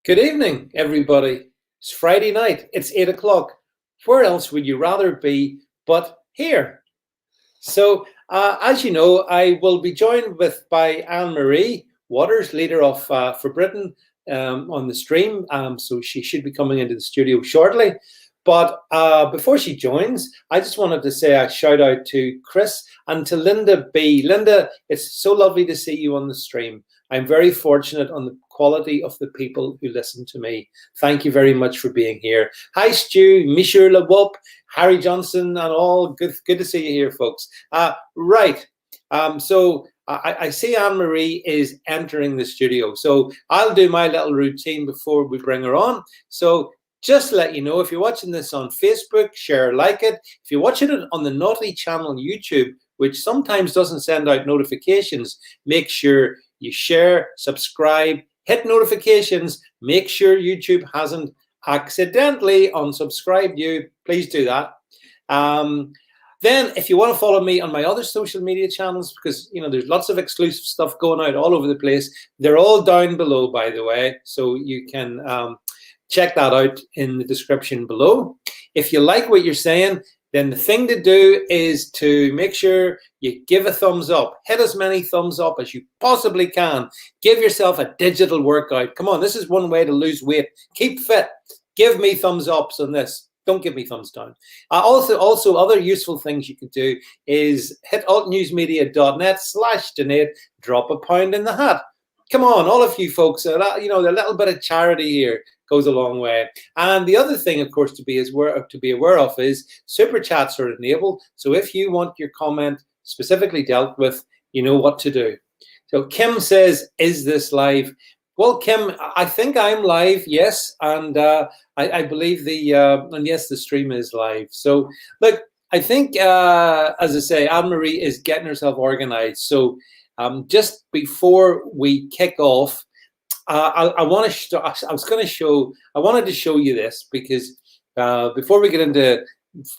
Good evening, everybody. It's Friday night. It's 8 o'clock. Where else would you rather be but here? So, as you know, I will be joined by Anne-Marie Waters, leader of For Britain, on the stream. So she should be coming into the studio shortly. But before she joins, I just wanted to say a shout out to Chris and to Linda B. Linda, it's so lovely to see you on the stream. I'm very fortunate on the quality of the people who listen to me. Thank you very much for being here. Hi, Stu, Monsieur Le Wop, Harry Johnson, and all. Good to see you here, folks. Right. So I see Anne-Marie is entering the studio. So I'll do my little routine before we bring her on. So just to let you know, if you're watching this on Facebook, share, like it. If you're watching it on the Naughty channel on YouTube, which sometimes doesn't send out notifications, make sure you share, subscribe, hit notifications. Make sure YouTube hasn't accidentally unsubscribed you. Please do that. Then if you want to follow me on my other social media channels, because there's lots of exclusive stuff going out all over the place. They're all down below, by the way, so you can check that out in the description below. If you like what you're saying, then the thing to do is to make sure you give a thumbs up. Hit as many thumbs up as you possibly can. Give yourself a digital workout. Come on, this is one way to lose weight. Keep fit. Give me thumbs ups on this. Don't give me thumbs down. Also, other useful things you can do is hit altnewsmedia.net/donate. Drop a pound in the hat. Come on, all of you folks. A little bit of charity here goes a long way. And the other thing, of course, to be aware of is super chats are enabled. So if you want your comment specifically dealt with, you know what to do. So Kim says, "Is this live?" Well, Kim, I think I'm live, yes, and I believe and yes, the stream is live. So look, I think as I say, Anne-Marie is getting herself organized. So just before we kick off, I wanted to show you this because before we get into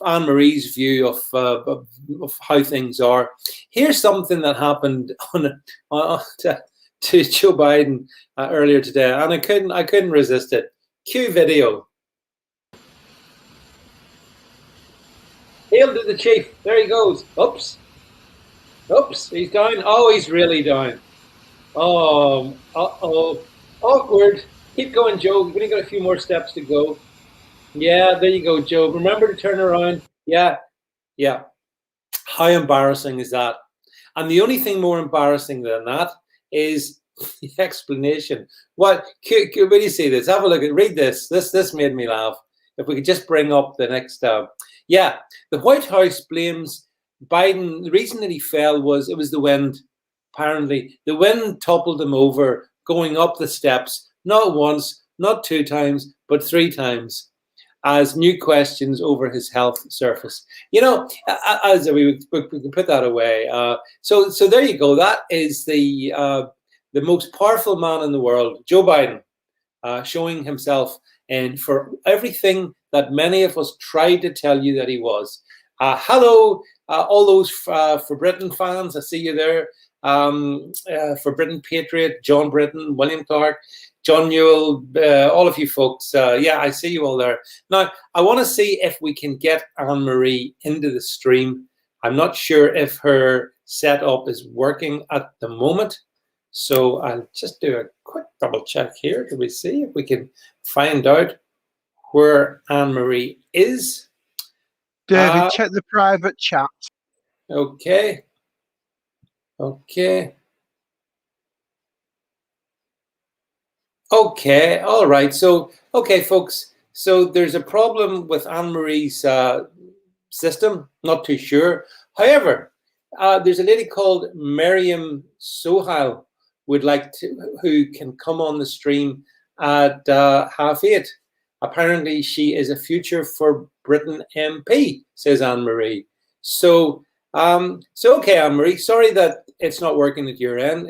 Anne-Marie's view of how things are, here's something that happened to Joe Biden earlier today, and I couldn't resist it. Cue video. Hail to the chief. There he goes. Oops, he's down. Oh, he's really down. Oh, awkward. Keep going, Joe. We've only got a few more steps to go. Yeah, there you go, Joe. Remember to turn around. Yeah. How embarrassing is that? And the only thing more embarrassing than that is the explanation. What? When you see this, have a look at. Read this. This made me laugh. If we could just bring up the next. The White House blames Biden. The reason that he fell was it was the wind. Apparently, the wind toppled him over going up the steps, not once, not 2 times, but 3 times, as new questions over his health surface. As we can put that away. So there you go. That is the most powerful man in the world, Joe Biden, showing himself and for everything that many of us tried to tell you that he was. Hello, all those For Britain fans. I see you there. For Britain Patriot, John Britton, William Clark, John Newell, all of you folks. I see you all there. Now, I want to see if we can get Anne-Marie into the stream. I'm not sure if her setup is working at the moment. So I'll just do a quick double check here. Do we see if we can find out where Anne-Marie is? David, check the private chat. Okay. All right. So, folks. So there's a problem with Anne-Marie's system. Not too sure. However, there's a lady called Miriam Sohail who can come on the stream at 8:30. Apparently, she is a future For Britain MP, says Anne-Marie. So, okay, Anne-Marie, sorry that it's not working at your end.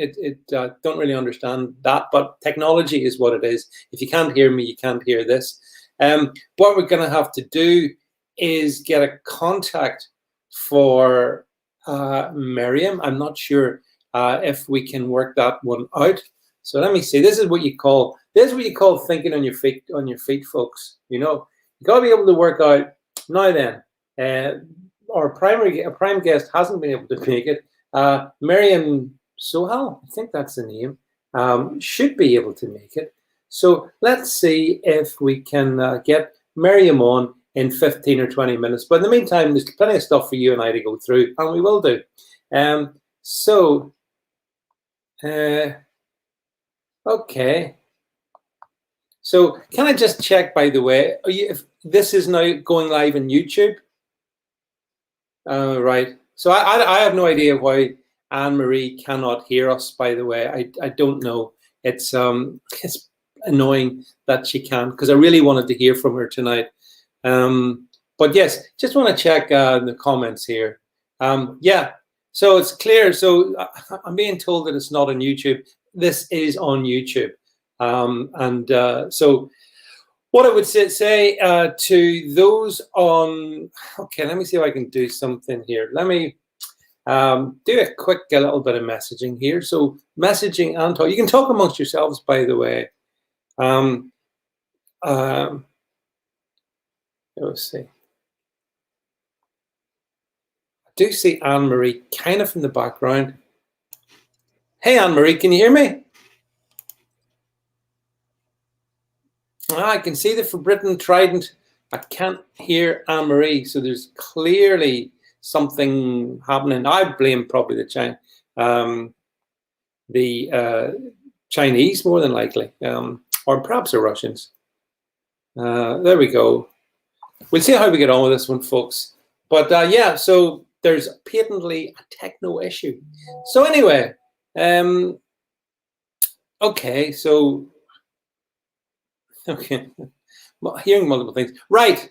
Don't really understand that, but technology is what it is. If you can't hear me, you can't hear this. What we're going to have to do is get a contact for Miriam. I'm not sure if we can work that one out. So let me see. This is what you call This is what you call thinking on your feet, folks. You know, you got to be able to work out. Now then, our prime guest hasn't been able to make it. Miriam Sohal, I think that's the name, should be able to make it. So let's see if we can get Miriam on in 15 or 20 minutes. But in the meantime, there's plenty of stuff for you and I to go through, and we will do. Okay. So can I just check, by the way, if this is now going live on YouTube? Right. So I have no idea why Anne-Marie cannot hear us, by the way. I don't know. It's annoying that she can't, because I really wanted to hear from her tonight. But yes, just want to check the comments here. Yeah, so it's clear. So I'm being told that it's not on YouTube. This is on YouTube. So what I would say to those on, okay, let me see if I can do something here. Let me do a little bit of messaging here. So messaging and talk. You can talk amongst yourselves, by the way. Let's see. I do see Anne-Marie kind of in the background. Hey, Anne-Marie, can you hear me? I can see the For Britain Trident. I can't hear Anne-Marie, so there's clearly something happening. I blame probably the Chinese more than likely, or perhaps the Russians. There we go. We'll see how we get on with this one, folks. But yeah, so there's patently a techno issue. So anyway, okay, so okay, hearing multiple things. Right,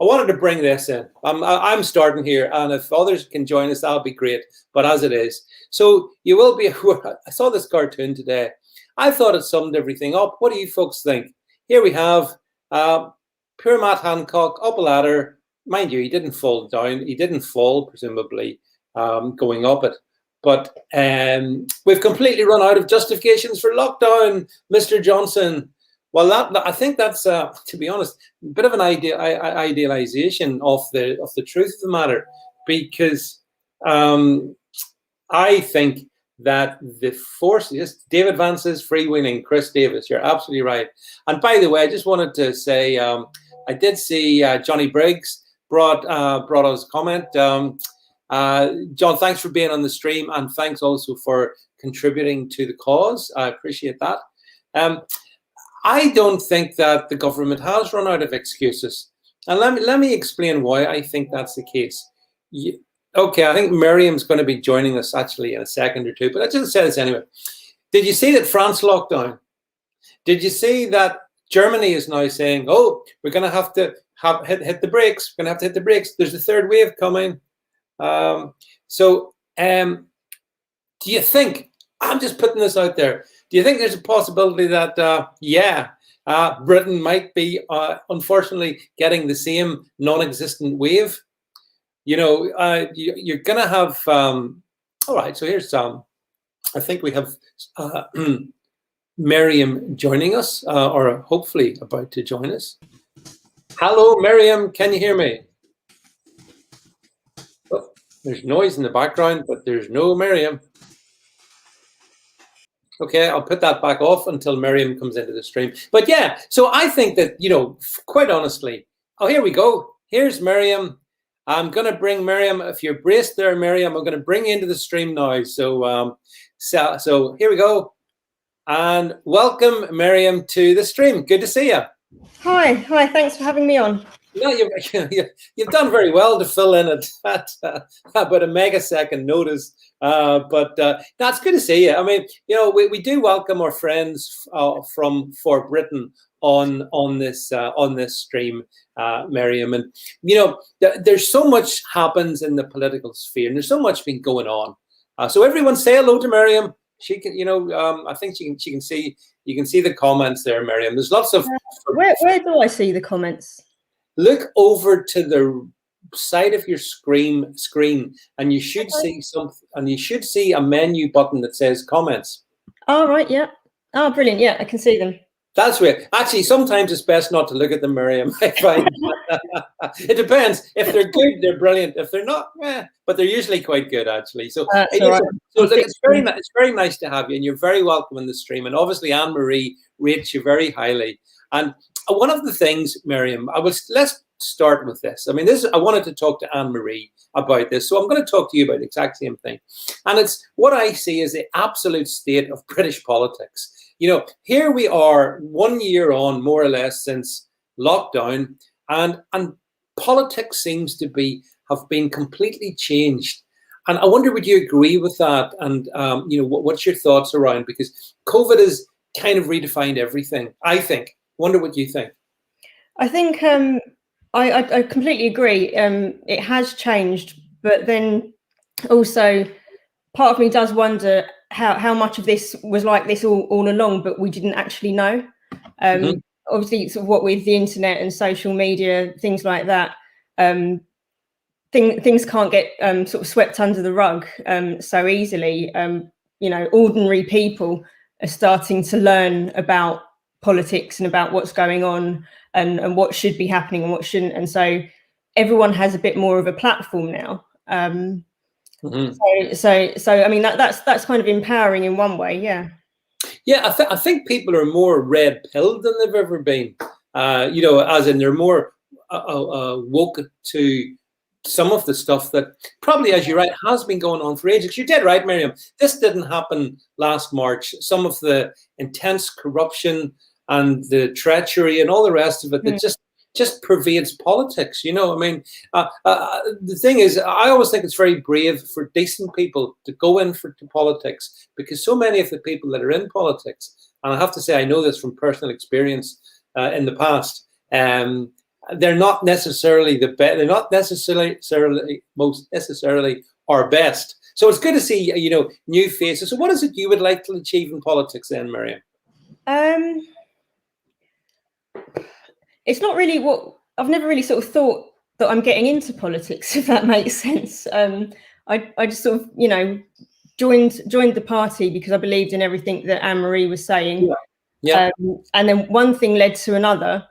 I wanted to bring this in. I'm starting here, and if others can join us, that'll be great. But as it is, so you will be. I saw this cartoon today. I thought it summed everything up. What do you folks think? Here we have poor Matt Hancock up a ladder. Mind you, he didn't fall down. He didn't fall, presumably, going up it. But we've completely run out of justifications for lockdown, Mr. Johnson. Well, I think that's, to be honest, a bit of an idealization of the truth of the matter, because I think that the force is David Vance is freewheeling. Chris Davis, you're absolutely right. And by the way, I just wanted to say I did see Johnny Briggs brought us a comment. John, thanks for being on the stream, and thanks also for contributing to the cause. I appreciate that. I don't think that the government has run out of excuses, and let me explain why I think that's the case. Okay, I think Miriam's going to be joining us actually in a second or two, but I just say this anyway. Did you see that France locked down? Did you see that Germany is now saying, "Oh, we're going to have to hit the brakes. We're going to have to hit the brakes. There's a third wave coming." Do you think? I'm just putting this out there. Do you think there's a possibility that, Britain might be, unfortunately, getting the same non-existent wave? You know, you're going to have, all right, so here's, I think we have Miriam joining us, or hopefully about to join us. Hello, Miriam, can you hear me? Oh, there's noise in the background, but there's no Miriam. Okay, I'll put that back off until Miriam comes into the stream. But yeah, so I think that, you know, quite honestly, oh, here we go. Here's Miriam. I'm going to bring Miriam, if you're braced there, Miriam, I'm going to bring you into the stream now. So, so here we go. And welcome, Miriam, to the stream. Good to see you. Hi, thanks for having me on. No, you've done very well to fill in at about a megasecond notice. But that's good to see you. I mean, you know, we do welcome our friends from For Britain on this stream, Miriam. And you know, there's so much happens in the political sphere, and there's so much been going on. So everyone, say hello to Miriam. She can, you know, I think she can see. You can see the comments there, Miriam. There's lots of. Where do I see the comments? Look over to the side of your screen, and you should see something. And you should see a menu button that says comments. Oh right, yeah. Oh, brilliant. Yeah, I can see them. That's weird. Actually, sometimes it's best not to look at them, Miriam. I find it depends. If they're good, they're brilliant. If they're not, but they're usually quite good, actually. So, That's all right. so look, it's very nice to have you, and you're very welcome in the stream. And obviously, Anne Marie rates you very highly. And one of the things, Miriam, let's start with this. I mean, I wanted to talk to Anne Marie about this, so I'm going to talk to you about the exact same thing. And it's what I see as the absolute state of British politics. You know, here we are 1 year on, more or less, since lockdown, and politics seems to have been completely changed. And I wonder, would you agree with that? And you know, what's your thoughts around? Because COVID has kind of redefined everything, I think. Wonder what you think. I think I completely agree. It has changed, but then also part of me does wonder how much of this was like this all along, but we didn't actually know. Obviously, sort of what with the internet and social media, things like that, things can't get sort of swept under the rug so easily. You know, ordinary people are starting to learn about politics and about what's going on and what should be happening and what shouldn't. And so everyone has a bit more of a platform now. So I mean, that's kind of empowering in one way. Yeah, I think people are more red pilled than they've ever been. You know, as in they're more woke to some of the stuff that probably, as you're right, has been going on for ages. You're dead right, Miriam. This didn't happen last March. Some of the intense corruption and the treachery and all the rest of it that just pervades politics. You know, I mean, the thing is, I always think it's very brave for decent people to go into politics, because so many of the people that are in politics, and I have to say, I know this from personal experience in the past, they're not necessarily the best. They're not necessarily our best. So it's good to see, you know, new faces. So what is it you would like to achieve in politics then, Miriam? It's not really what I've never really sort of thought that I'm getting into politics, if that makes sense. I just sort of, you know, joined the party because I believed in everything that Anne Marie was saying. Yeah. And then one thing led to another,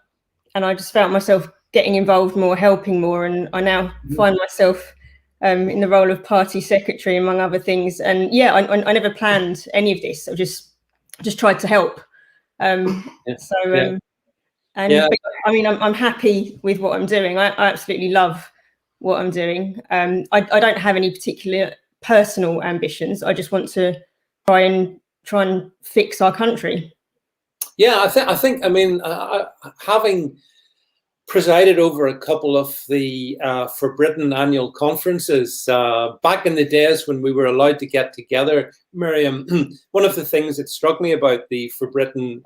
and I just felt myself getting involved more, helping more, and I now find myself in the role of party secretary, among other things. And yeah, I never planned any of this. I just tried to help. But, I mean, I'm happy with what I'm doing. I absolutely love what I'm doing. I don't have any particular personal ambitions. I just want to try and fix our country. Yeah, I think. I mean, having presided over a couple of the For Britain annual conferences back in the days when we were allowed to get together, Miriam, one of the things that struck me about the For Britain,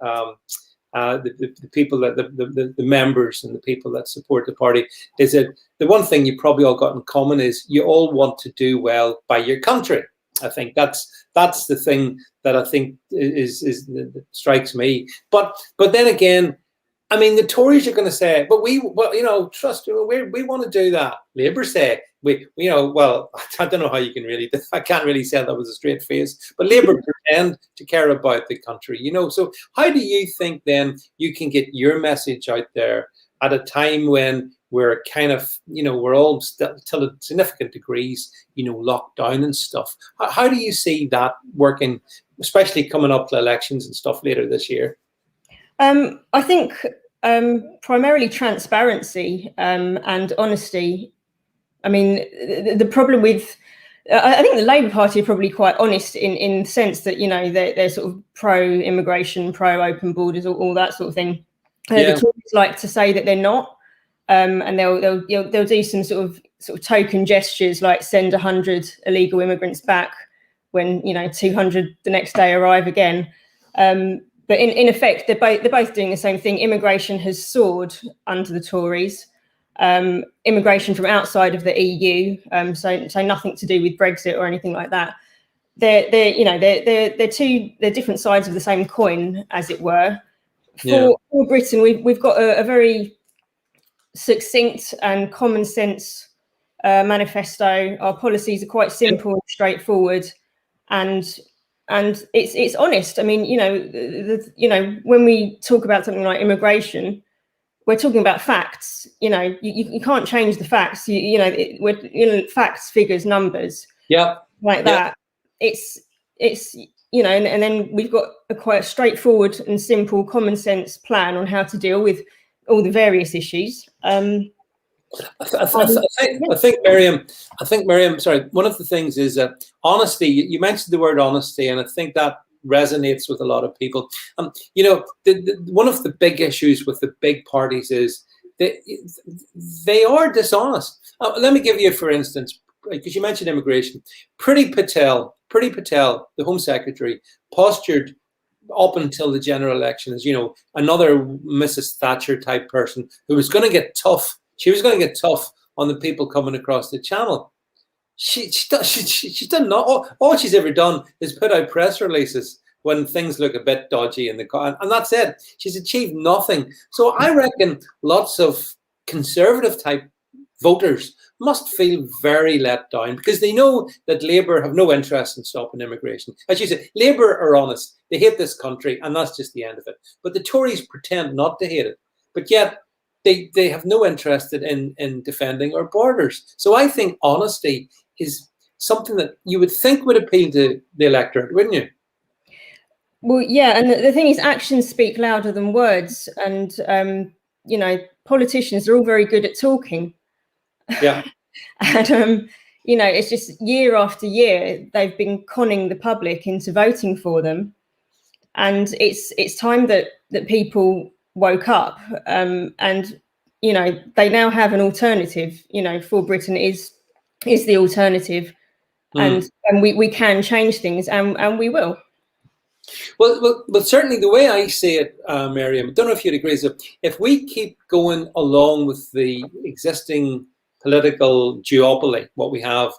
the people that the members and the people that support the party, is that the one thing you probably all got in common is you all want to do well by your country. I think that's the thing that I think is that strikes me. But then again, I mean, the Tories are going to say, but well, you know, trust, we want to do that. Labour say, you know, well, I don't know how you can really, I can't really say that with a straight face, but Labour pretend to care about the country, you know. So how do you think then you can get your message out there at a time when we're kind of, you know, we're all still to significant degrees, you know, locked down and stuff? How do you see that working, especially coming up to elections and stuff later this year? I think primarily transparency and honesty. I mean, the problem with, I think the Labour Party are probably quite honest in the sense that, you know, they're sort of pro-immigration, pro-open borders, all that sort of thing. The Tories like to say that they're not, and they'll do some sort of token gestures like send 100 illegal immigrants back when, you know, 200 the next day arrive again. But in effect, they're both doing the same thing. Immigration has soared under the Tories. Immigration from outside of the EU, so nothing to do with Brexit or anything like that. They're different sides of the same coin, as it were. For Britain, we've got a very succinct and common sense manifesto. Our policies are quite simple and straightforward, and and it's honest. I mean, when we talk about something like immigration, we're talking about facts. You can't change the facts. We're facts, figures, numbers. Yeah. Like that. It's and then we've got a quite straightforward and simple common sense plan on how to deal with all the various issues. I think Miriam, sorry, one of the things is honesty. You mentioned the word honesty, and I think that resonates with a lot of people. One of the big issues with the big parties is they are dishonest. Let me give you, for instance, because you mentioned immigration. Priti Patel, the Home Secretary, postured up until the general election as, another Mrs. Thatcher type person who was going to get tough. She was going to get tough on the people coming across the channel. She's done not all she's ever done is put out press releases when things look a bit dodgy in the car, and that's it. She's achieved nothing. So I reckon lots of conservative type voters must feel very let down because they know that Labour have no interest in stopping immigration. As you said, Labour are honest. They hate this country, and that's just the end of it. But the Tories pretend not to hate it, but yet they have no interest in defending our borders. So I think honesty is something that you would think would appeal to the electorate, wouldn't you? Well, yeah, and the thing is, actions speak louder than words, and politicians are all very good at talking. Yeah. And it's just year after year they've been conning the public into voting for them, and it's time that people woke up, and they now have an alternative. For Britain is the alternative, and we can change things, and we will. Well, certainly the way I see it, Miriam, I don't know if you'd agree, so if we keep going along with the existing political duopoly, what we have,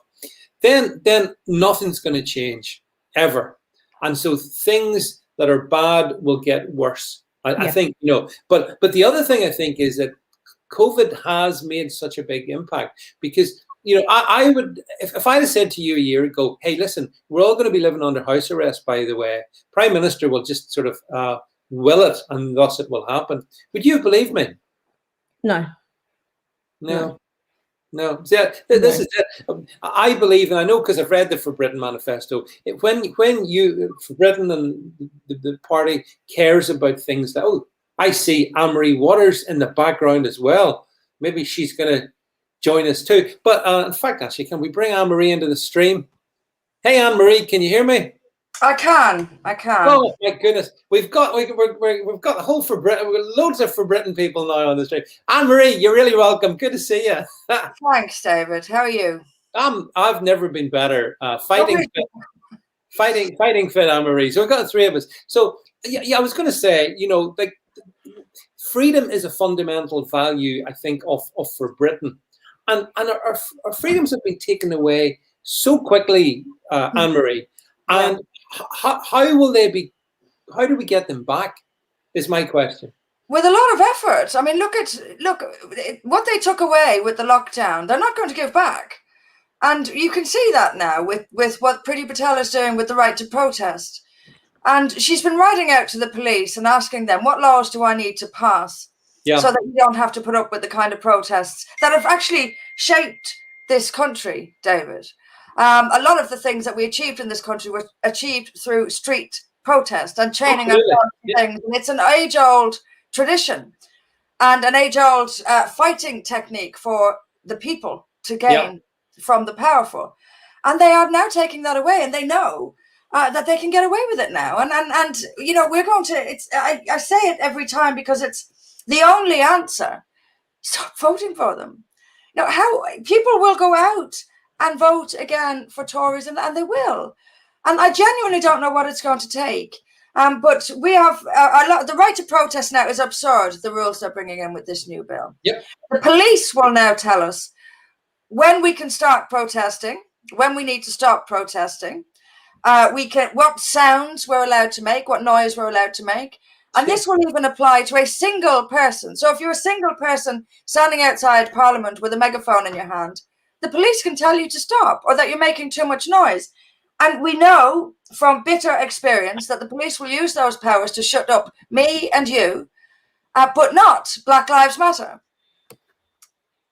then nothing's going to change ever. And so things that are bad will get worse. I think, but the other thing I think is that COVID has made such a big impact because, I would, if I'd have said to you a year ago, hey, listen, we're all going to be living under house arrest, by the way, Prime Minister will just sort of will it, and thus it will happen. Would you believe me? No. See, this is it. I believe, and I know because I've read the For Britain manifesto, when you, For Britain and the party cares about things that, I see Anne-Marie Waters in the background as well. Maybe she's going to join us too. But in fact, actually, can we bring Anne-Marie into the stream? Hey, Anne-Marie, can you hear me? I can. Oh my goodness, we've got the whole For Britain. We've got loads of For Britain people now on the stream. Anne-Marie, you're really welcome. Good to see you. Thanks, David. How are you? I've never been better. Fighting fit, Anne-Marie. So we've got three of us. So yeah, I was going to say, freedom is a fundamental value, I think, of For Britain, and our freedoms have been taken away so quickly, Anne-Marie, and how will they be? How do we get them back? Is my question. With a lot of effort. I mean, look what they took away with the lockdown. They're not going to give back, and you can see that now with what Priti Patel is doing with the right to protest. And she's been writing out to the police and asking them, what laws do I need to pass so that you don't have to put up with the kind of protests that have actually shaped this country, David? A lot of the things that we achieved in this country were achieved through street protest and chaining ourselves to things. And it's an age-old tradition and an age-old fighting technique for the people to gain from the powerful. And they are now taking that away, and they know that they can get away with it now. And we're going to, I say it every time because it's the only answer. Stop voting for them. How people will go out and vote again for Tories, and they will. And I genuinely don't know what it's going to take. But we have the right to protest now is absurd, the rules they're bringing in with this new bill. Yep. The police will now tell us when we can start protesting, when we need to stop protesting. What sounds we're allowed to make, what noise we're allowed to make. And this will even apply to a single person. So if you're a single person standing outside Parliament with a megaphone in your hand, the police can tell you to stop or that you're making too much noise. And we know from bitter experience that the police will use those powers to shut up me and you, but not Black Lives Matter.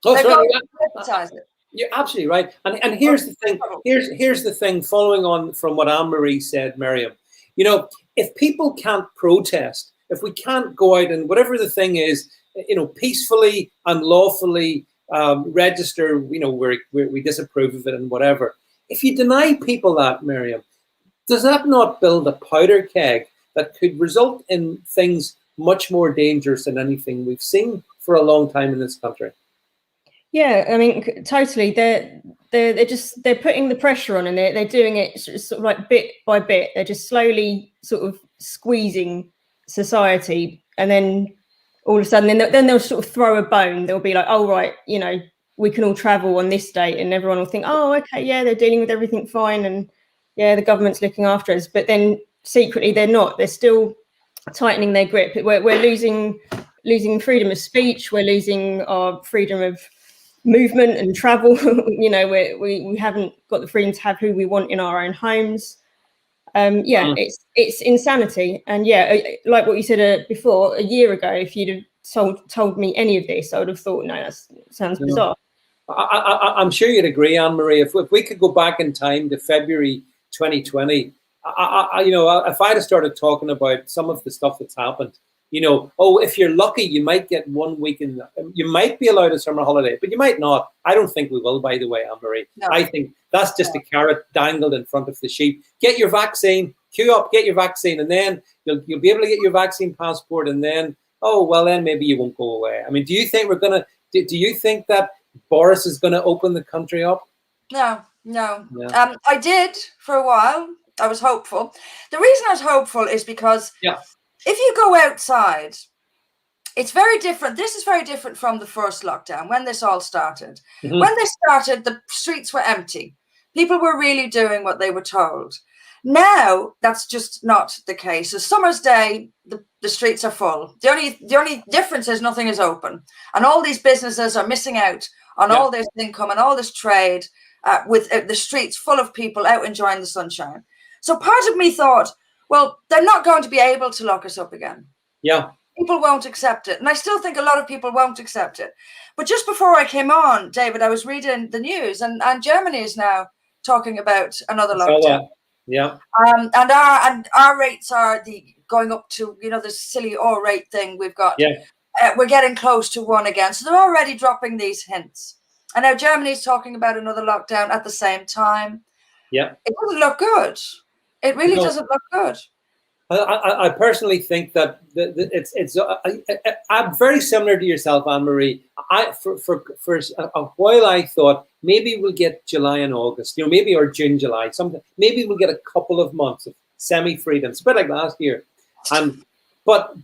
Oh, They've sorry, got yeah. to criticize it. You're absolutely right. And here's the thing. Here's the thing. Following on from what Anne-Marie said, Miriam, you know, if people can't protest, if we can't go out and whatever the thing is, you know, peacefully and lawfully register, you know, we disapprove of it and whatever. If you deny people that, Miriam, does that not build a powder keg that could result in things much more dangerous than anything we've seen for a long time in this country? Yeah, I mean, totally. They're putting the pressure on, and they're doing it sort of like bit by bit. They're just slowly sort of squeezing society, and then all of a sudden, then they'll sort of throw a bone. They'll be like, "Oh, right, you know, we can all travel on this date," and everyone will think, "Oh, okay, yeah, they're dealing with everything fine, and yeah, the government's looking after us." But then secretly, they're not. They're still tightening their grip. We're losing freedom of speech. We're losing our freedom of movement and travel. You know, we haven't got the freedom to have who we want in our own homes. It's insanity. And yeah, like what you said before, a year ago, if you'd have told me any of this, I would have thought, no, that sounds bizarre. I'm sure you'd agree, Anne-Marie, if we could go back in time to February 2020, you know, if I'd have started talking about some of the stuff that's happened, you know, oh, if you're lucky, you might get 1 week you might be allowed a summer holiday, but you might not. I don't think we will, by the way, Anne-Marie. No. I think that's just a carrot dangled in front of the sheep. Get your vaccine, queue up, get your vaccine, and then you'll be able to get your vaccine passport, and then, oh, well, then maybe you won't go away. I mean, do you think do you think that Boris is going to open the country up? No. Yeah. I did for a while. I was hopeful. The reason I was hopeful is because if you go outside, it's very different. This is very different from the first lockdown when this all started. Mm-hmm. When this started, the streets were empty. People were really doing what they were told. Now, that's just not the case. A summer's day, the streets are full. The only difference is nothing is open. And all these businesses are missing out on all this income and all this trade with the streets full of people out enjoying the sunshine. So part of me thought, well, they're not going to be able to lock us up again. Yeah. People won't accept it. And I still think a lot of people won't accept it. But just before I came on, David, I was reading the news and Germany is now talking about another lockdown. Yeah. And our rates are going up to, you know, the silly R rate thing we've got. Yeah. We're getting close to one again. So they're already dropping these hints. And now Germany's talking about another lockdown at the same time. Yeah. It doesn't look good. It really doesn't look good. I personally think that I'm very similar to yourself, Anne-Marie. For a while I thought maybe we'll get July and August, you know, maybe or June, July, something. Maybe we'll get a couple of months of semi-freedom. It's a bit like last year, but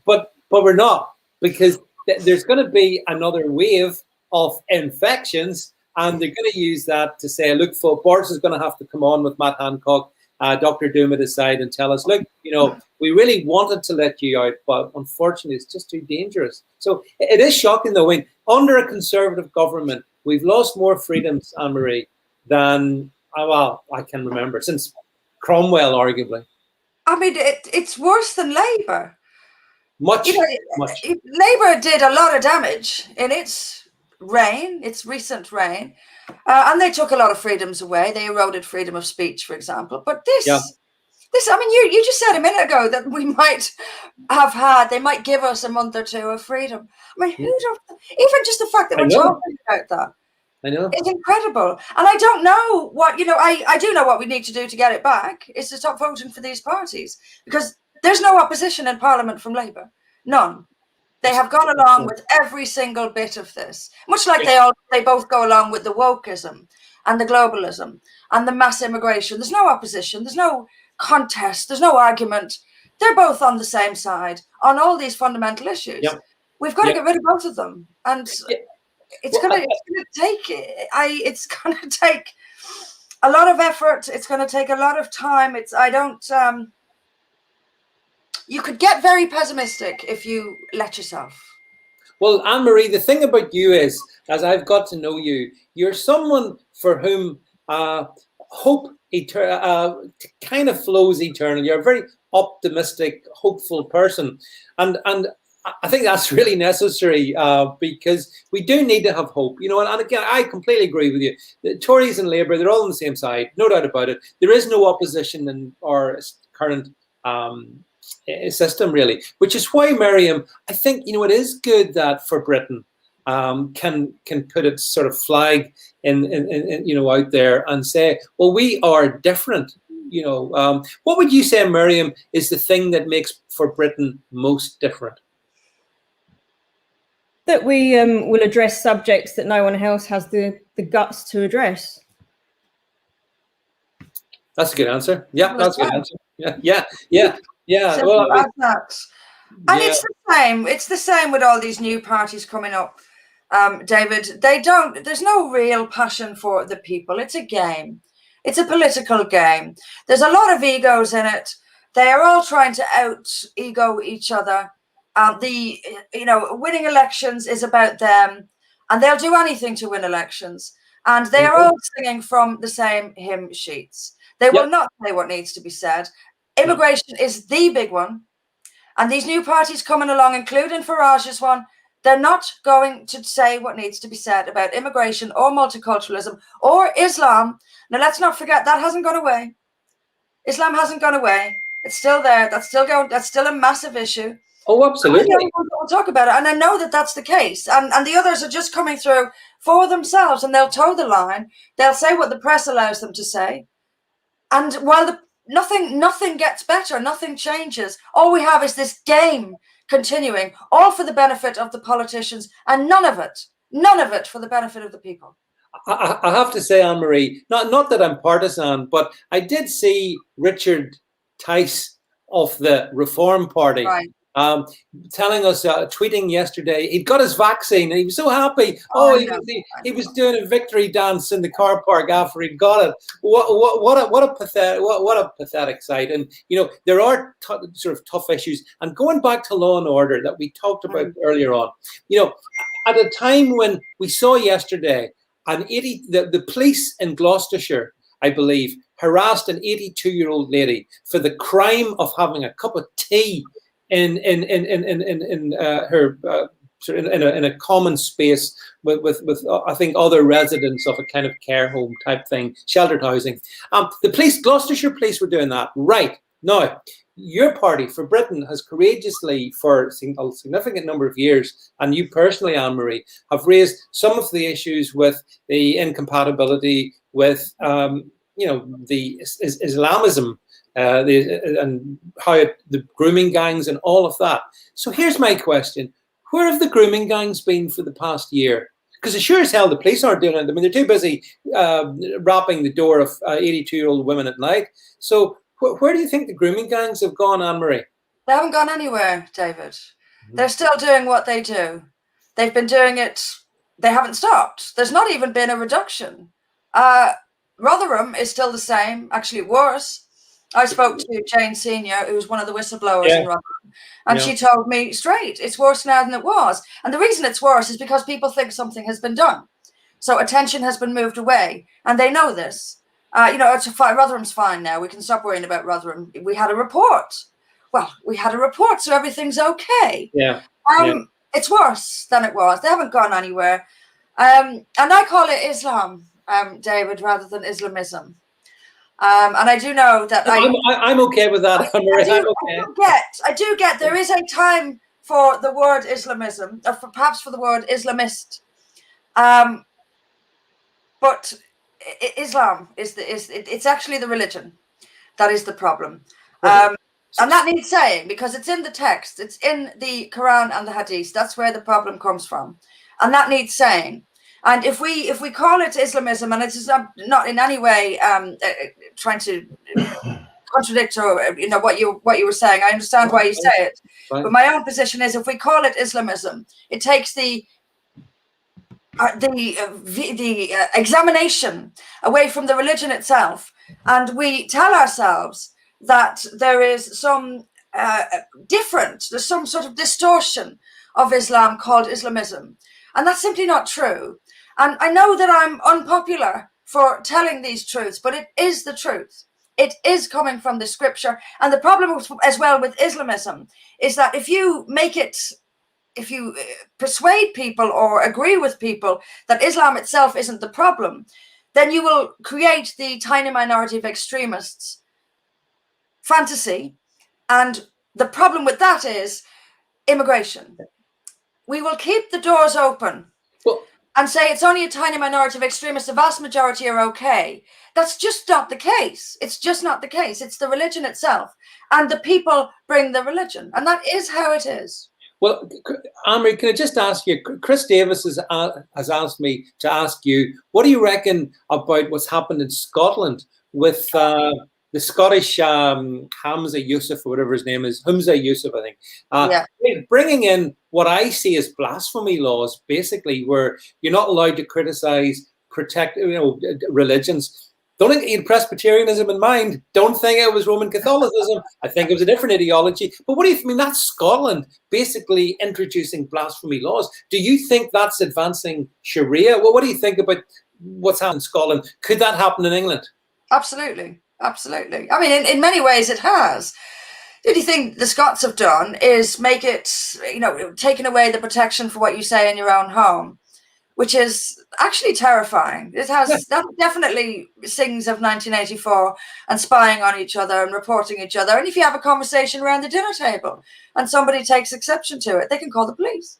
we're not, because there's going to be another wave of infections, and they're going to use that to say, look, Boris is going to have to come on with Matt Hancock, Dr. Doom at his side, and tell us, look, you know, we really wanted to let you out, but unfortunately it's just too dangerous. So it is shocking, though. When under a Conservative government, we've lost more freedoms, Anne-Marie, than, well, I can remember, since Cromwell, arguably. I mean, it's worse than Labour. Much. Labour did a lot of damage in its recent reign. And they took a lot of freedoms away. They eroded freedom of speech, for example. But this, I mean, you just said a minute ago that we might they might give us a month or two of freedom. I mean, even just the fact that we're talking about that. I know. It's incredible. And I don't know what, you know, I do know what we need to do to get it back is to stop voting for these parties, because there's no opposition in Parliament from Labour. None. They have gone along with every single bit of this, much like they both go along with the wokeism and the globalism and the mass immigration. There's no opposition. There's no contest. There's no argument. They're both on the same side on all these fundamental issues. Yep. We've got to get rid of both of them. And it's going to take a lot of effort. It's going to take a lot of time. You could get very pessimistic if you let yourself. Well, Anne-Marie, the thing about you is, as I've got to know you, you're someone for whom hope kind of flows eternal. You're a very optimistic, hopeful person, and I think that's really necessary because we do need to have hope. And again, I completely agree with you. The Tories and Labour, they're all on the same side, no doubt about it. There is no opposition in our current system, really, which is why, Miriam, I think it is good that for Britain can put its sort of flag in out there and say, well, we are different. What would you say, Miriam, is the thing that makes for Britain most different? That we will address subjects that no one else has the guts to address. That's a good answer. Yeah, that's a good answer. Yeah. So well, and it's the same. It's the same with all these new parties coming up, David. There's no real passion for the people. It's a game. It's a political game. There's a lot of egos in it. They are all trying to out-ego each other. Winning elections is about them, and they'll do anything to win elections. And they are all singing from the same hymn sheets. They will not say what needs to be said. Immigration is the big one. And these new parties coming along, including Farage's one, they're not going to say what needs to be said about immigration or multiculturalism or Islam. Now, let's not forget, that hasn't gone away. Islam hasn't gone away. It's still there. That's still a massive issue. Oh, absolutely. We'll talk about it. And I know that that's the case. And the others are just coming through for themselves, and they'll toe the line. They'll say what the press allows them to say. And while nothing gets better, nothing changes, all we have is this game continuing, all for the benefit of the politicians, and none of it for the benefit of the people. I have to say, Anne-Marie, not that I'm partisan, but I did see Richard Tice of the Reform Party. Right. Telling us, tweeting yesterday, he'd got his vaccine and he was so happy. He was doing a victory dance in the car park after he got it. What a pathetic sight. And there are sort of tough issues. And going back to law and order that we talked about earlier on, at a time when we saw yesterday the police in Gloucestershire, I believe, harassed an 82-year-old lady for the crime of having a cup of tea in a common space with I think other residents of a kind of care home type thing, sheltered housing. The Gloucestershire police were doing that right now. Your party for Britain has courageously, for a significant number of years, and you personally, Anne-Marie, have raised some of the issues with the incompatibility with the Islamism. And how the grooming gangs and all of that. So here's my question. Where have the grooming gangs been for the past year? Because as sure as hell the police aren't doing it. I mean, they're too busy rapping the door of 82-year-old women at night. So where do you think the grooming gangs have gone, Anne-Marie? They haven't gone anywhere, David. They're still doing what they do. They've been doing it. They haven't stopped. There's not even been a reduction. Rotherham is still the same, actually worse. I spoke to Jane Senior, who's one of the whistleblowers in Rotherham, and she told me straight, it's worse now than it was. And the reason it's worse is because people think something has been done. So attention has been moved away, and they know this. It's fine. Rotherham's fine now. We can stop worrying about Rotherham. We had a report. Well, we had a report, so everything's okay. It's worse than it was. They haven't gone anywhere. And I call it Islam, David, rather than Islamism. And I do know that I'm okay with that. I do get there is a time for the word Islamism, or perhaps for the word Islamist. But Islam it's actually the religion that is the problem. And that needs saying, because it's in the text, it's in the Quran and the Hadith. That's where the problem comes from, and that needs saying. And if we call it Islamism, and it's not in any way trying to contradict or what you were saying, I understand why you say it. Right. But my own position is, if we call it Islamism, it takes the examination away from the religion itself, and we tell ourselves that there is some there's some sort of distortion of Islam called Islamism, and that's simply not true. And I know that I'm unpopular for telling these truths, but it is the truth. It is coming from the scripture. And the problem as well with Islamism is that if you persuade people or agree with people that Islam itself isn't the problem, then you will create the tiny minority of extremists fantasy. And the problem with that is immigration. We will keep the doors open and say it's only a tiny minority of extremists, the vast majority are okay. That's just not the case. It's just not the case. It's the religion itself. And the people bring the religion. And that is how it is. Well, Anne-Marie, can I just ask you, Chris Davis has asked me to ask you, what do you reckon about what's happened in Scotland with the Scottish Hamza Yusuf, or whatever his name is, Humza Yusuf, I think, bringing in what I see as blasphemy laws, basically, where you're not allowed to criticize, protect, religions. Don't think he had Presbyterianism in mind. Don't think it was Roman Catholicism. I think it was a different ideology. But what do you mean? That's Scotland basically introducing blasphemy laws. Do you think that's advancing Sharia? Well, what do you think about what's happened in Scotland? Could that happen in England? Absolutely. Absolutely. I mean, in many ways it has. The only thing the Scots have done is make it, taking away the protection for what you say in your own home, which is actually terrifying. That definitely sings of 1984 and spying on each other and reporting each other. And if you have a conversation around the dinner table and somebody takes exception to it, they can call the police.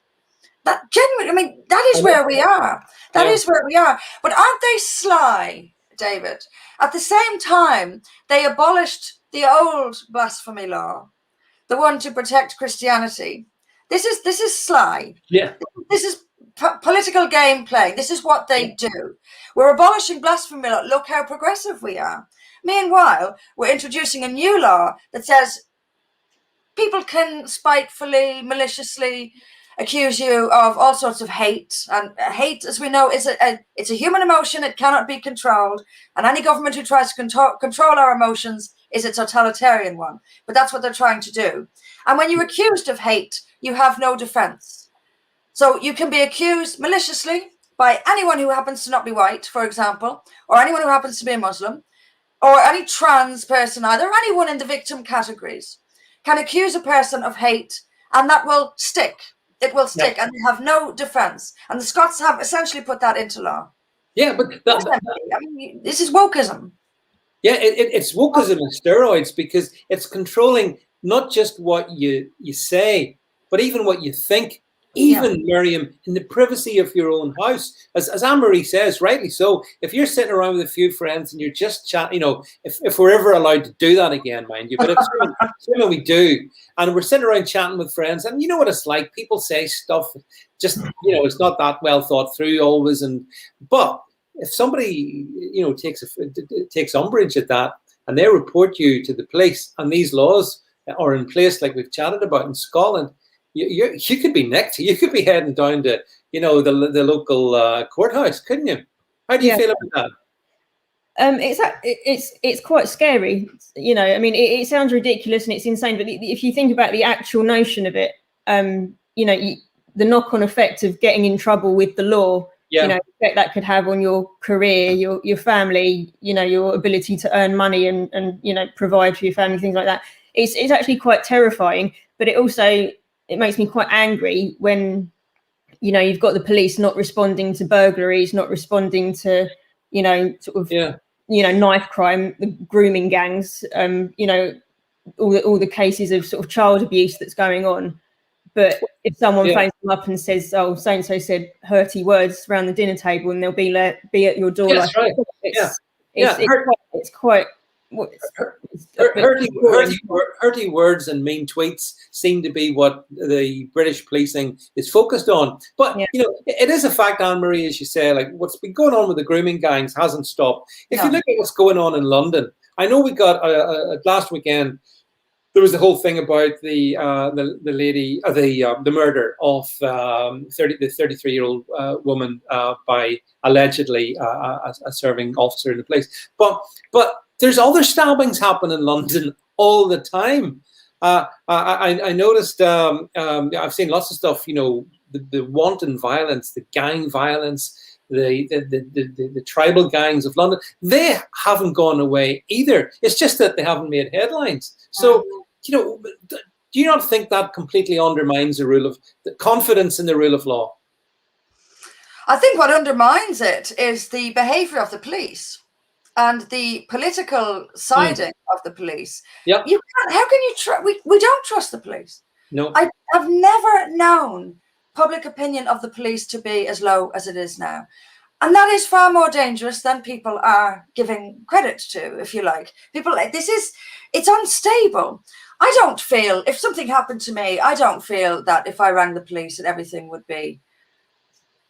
That genuinely, I mean, that is where we are. That is where we are. But aren't they sly, David? At the same time, they abolished the old blasphemy law, the one to protect Christianity. This is sly. Yeah. This is political game playing. This is what they do. We're abolishing blasphemy law. Look how progressive we are. Meanwhile, we're introducing a new law that says people can spitefully, maliciously accuse you of all sorts of hate. And hate, as we know, it's a human emotion. It cannot be controlled. And any government who tries to control our emotions is a totalitarian one. But that's what they're trying to do. And when you're accused of hate, you have no defense. So you can be accused maliciously by anyone who happens to not be white, for example, or anyone who happens to be a Muslim, or any trans person either, or anyone in the victim categories can accuse a person of hate, and that will stick. It will stick, and they have no defense. And the Scots have essentially put that into law. Yeah, but I mean, this is wokeism. Yeah, it's wokeism in steroids, because it's controlling not just what you say, but even what you think. Even, Miriam, in the privacy of your own house. As Anne-Marie says, rightly so, if you're sitting around with a few friends and you're just chatting, if we're ever allowed to do that again, mind you, but assuming we do, and we're sitting around chatting with friends, and you know what it's like, people say stuff, just, it's not that well thought through always, but if somebody, takes umbrage at that, and they report you to the police, and these laws are in place like we've chatted about in Scotland, you could be nicked. You could be heading down to, the local courthouse, couldn't you? How do you feel about that? It's quite scary. I mean, it sounds ridiculous and it's insane, but if you think about the actual notion of it, the knock-on effect of getting in trouble with the law, the effect that could have on your career, your family, your ability to earn money and provide for your family, things like that. It's actually quite terrifying, but it makes me quite angry when, you've got the police not responding to burglaries, not responding to, knife crime, the grooming gangs, all the cases of sort of child abuse that's going on. But if someone phones them up and says, "Oh, so and so said hurty words around the dinner table," and they'll be at your door, that's right. It's quite. Hurty words and mean tweets seem to be what the British policing is focused on. But it is a fact, Anne-Marie, as you say, like what's been going on with the grooming gangs hasn't stopped. If you look at what's going on in London, I know we got last weekend. There was the whole thing about the lady, the murder of the 33-year-old woman by allegedly a serving officer in the place. But there's other stabbings happen in London all the time. I noticed. I've seen lots of stuff. The wanton violence, the gang violence. the tribal gangs of London, they haven't gone away either. It's just that they haven't made headlines. So, do you not think that completely undermines the confidence in the rule of law? I think what undermines it is the behaviour of the police and the political siding of the police. Yeah. You can't. How can you trust? We don't trust the police. No. I have never known public opinion of the police to be as low as it is now. And that is far more dangerous than people are giving credit to, if you like. It's unstable. I don't feel, if something happened to me, I don't feel that if I rang the police that everything would be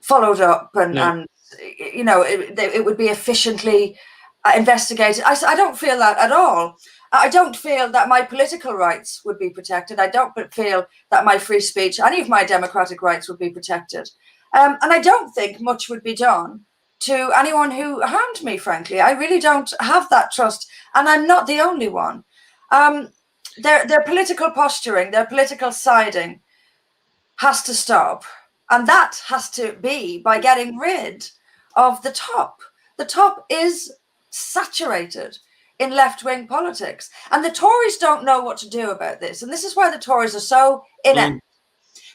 followed up and it would be efficiently investigated. I don't feel that at all. I don't feel that my political rights would be protected. I don't feel that my free speech, any of my democratic rights would be protected. And I don't think much would be done to anyone who harmed me, frankly. I really don't have that trust. And I'm not the only one. Their political posturing, their political siding has to stop. And that has to be by getting rid of the top. The top is saturated in left-wing politics. And the Tories don't know what to do about this. And this is why the Tories are so inept.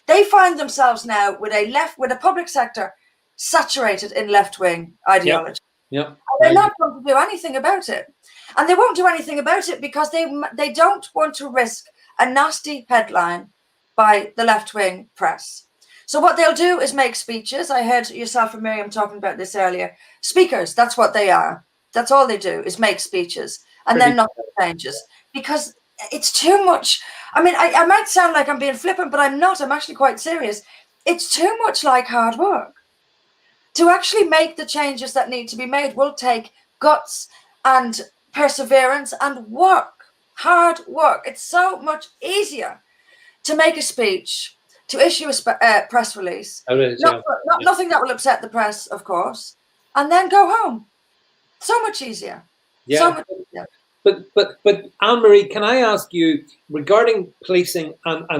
They find themselves now with a public sector saturated in left-wing ideology. Yeah. And they're not going to do anything about it. And they won't do anything about it because they don't want to risk a nasty headline by the left-wing press. So what they'll do is make speeches. I heard yourself and Miriam talking about this earlier. Speakers, that's what they are. That's all they do is make speeches. And then nothing changes because it's too much. I mean, I might sound like I'm being flippant, but I'm not. I'm actually quite serious. It's too much like hard work. To actually make the changes that need to be made will take guts and perseverance and work, hard work. It's so much easier to make a speech, to issue a press release, nothing that will upset the press, of course, and then go home. So much easier. Yeah. So much easier. But Anne-Marie, can I ask you regarding policing and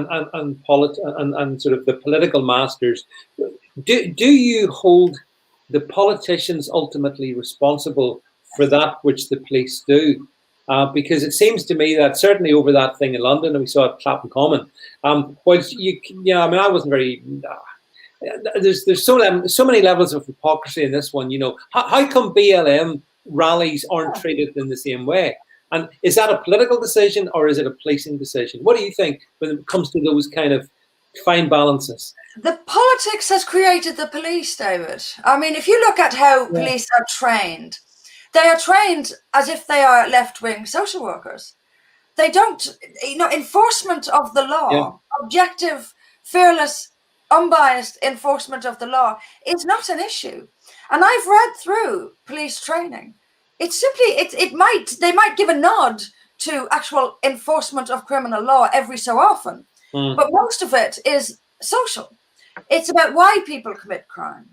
sort of the political masters? Do you hold the politicians ultimately responsible for that which the police do? Because it seems to me that certainly over that thing in London, and we saw it at Clapham Common, whilst I wasn't very. There's so many levels of hypocrisy in this one. How come BLM rallies aren't treated in the same way? And is that a political decision or is it a policing decision? What do you think when it comes to those kind of fine balances? The politics has created the police, David. I mean, if you look at how police are trained, they are trained as if they are left-wing social workers. They don't, enforcement of the law, objective, fearless, unbiased enforcement of the law is not an issue. And I've read through police training. It's simply, they might give a nod to actual enforcement of criminal law every so often, but most of it is social. It's about why people commit crime.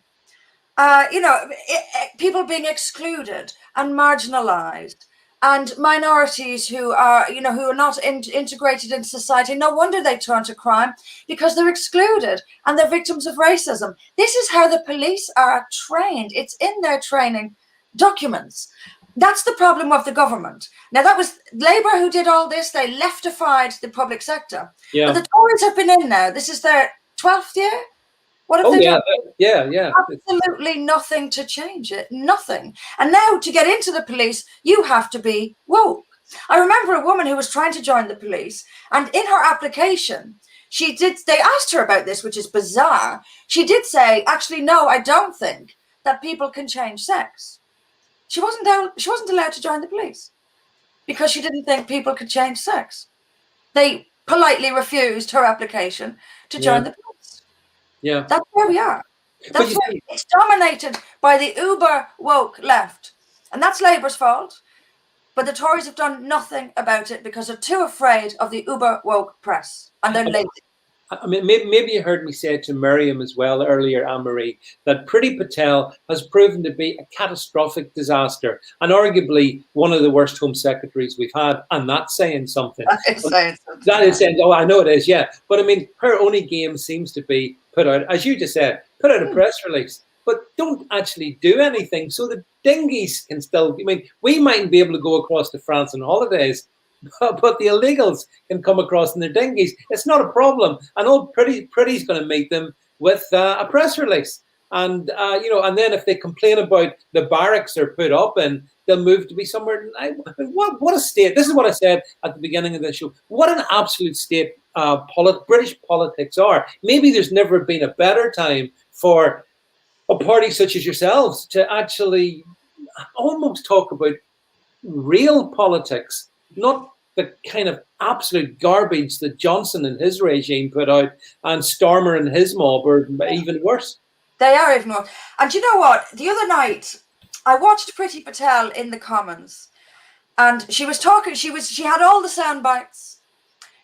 People being excluded and marginalized, and minorities who are not integrated in society. No wonder they turn to crime, because they're excluded and they're victims of racism. This is how the police are trained. It's in their training documents. That's the problem of the government. Now, that was Labour who did all this. They leftified the public sector. Yeah. But the Tories have been in now. This is their 12th year. What have they done? Yeah. Absolutely nothing to change it. Nothing. And now to get into the police, you have to be woke. I remember a woman who was trying to join the police, and in her application, they asked her about this, which is bizarre. She did say, actually, no, I don't think that people can change sex. She wasn't allowed to join the police because she didn't think people could change sex. They politely refused her application to join the police. Yeah. That's where we are. It's dominated by the uber woke left. And that's Labour's fault. But the Tories have done nothing about it because they're too afraid of the uber woke press. And they're lazy. I mean, maybe you heard me say to Miriam as well earlier, Anne-Marie, that Priti Patel has proven to be a catastrophic disaster and arguably one of the worst Home Secretaries we've had. And that's saying something. That is saying, oh, I know it is, yeah. But I mean, her only game seems to be put out, as you just said, put out a press release. but don't actually do anything. So the dinghies can still, I mean, we mightn't be able to go across to France on holidays, but the illegals can come across in their dinghies. It's not a problem. And old Pretty's going to meet them with a press release. And, and then if they complain about the barracks they're put up in, they'll move to be somewhere. What a state. This is what I said at the beginning of the show. What an absolute state British politics are. Maybe there's never been a better time for a party such as yourselves to actually almost talk about real politics, not the kind of absolute garbage that Johnson and his regime put out, and Starmer and his mob are even worse. They are even worse. And you know what? The other night, I watched Priti Patel in the Commons, and she was talking. She had all the sound bites.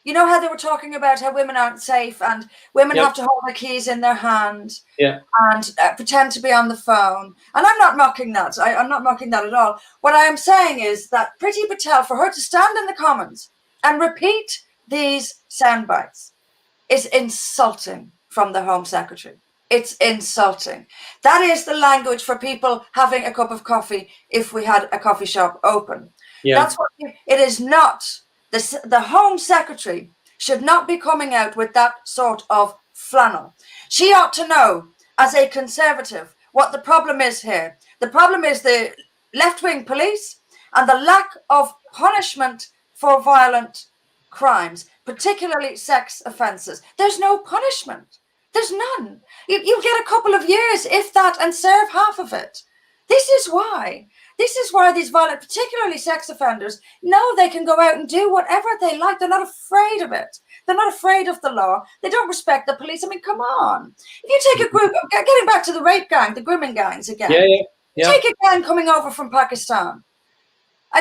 You know how they were talking about how women aren't safe and women have to hold the keys in their hand and pretend to be on the phone. And I'm not mocking that. I'm not mocking that at all. What I am saying is that Priti Patel, for her to stand in the Commons and repeat these sound bites, is insulting from the Home Secretary. It's insulting. That is the language for people having a cup of coffee if we had a coffee shop open. Yeah. That's what it is not. The Home Secretary should not be coming out with that sort of flannel. She ought to know, as a Conservative, what the problem is here. The problem is the left-wing police and the lack of punishment for violent crimes, particularly sex offences. There's no punishment. There's none. You get a couple of years, if that, and serve half of it. This is why these violent, particularly sex offenders, know they can go out and do whatever they like. They're not afraid of it. They're not afraid of the law. They don't respect the police. I mean, come on. If you take a group, getting back to the rape gang, the grooming gangs again. Take a gang coming over from Pakistan.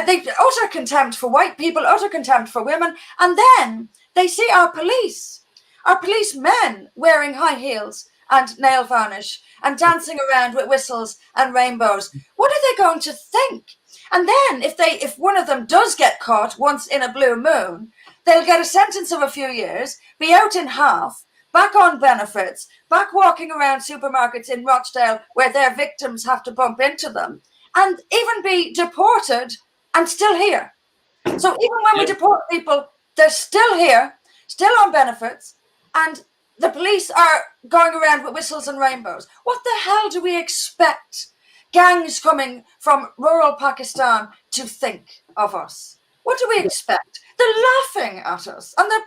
They utter contempt for white people, utter contempt for women, and then they see our policemen wearing high heels and nail varnish and dancing around with whistles and rainbows. What are they going to think? And then if one of them does get caught once in a blue moon, they'll get a sentence of a few years, be out in half, back on benefits, back walking around supermarkets in Rochdale where their victims have to bump into them, and even be deported and still here. So even when we deport people, they're still here, still on benefits, and the police are going around with whistles and rainbows. What the hell do we expect gangs coming from rural Pakistan to think of us? What do we expect? They're laughing at us, and they're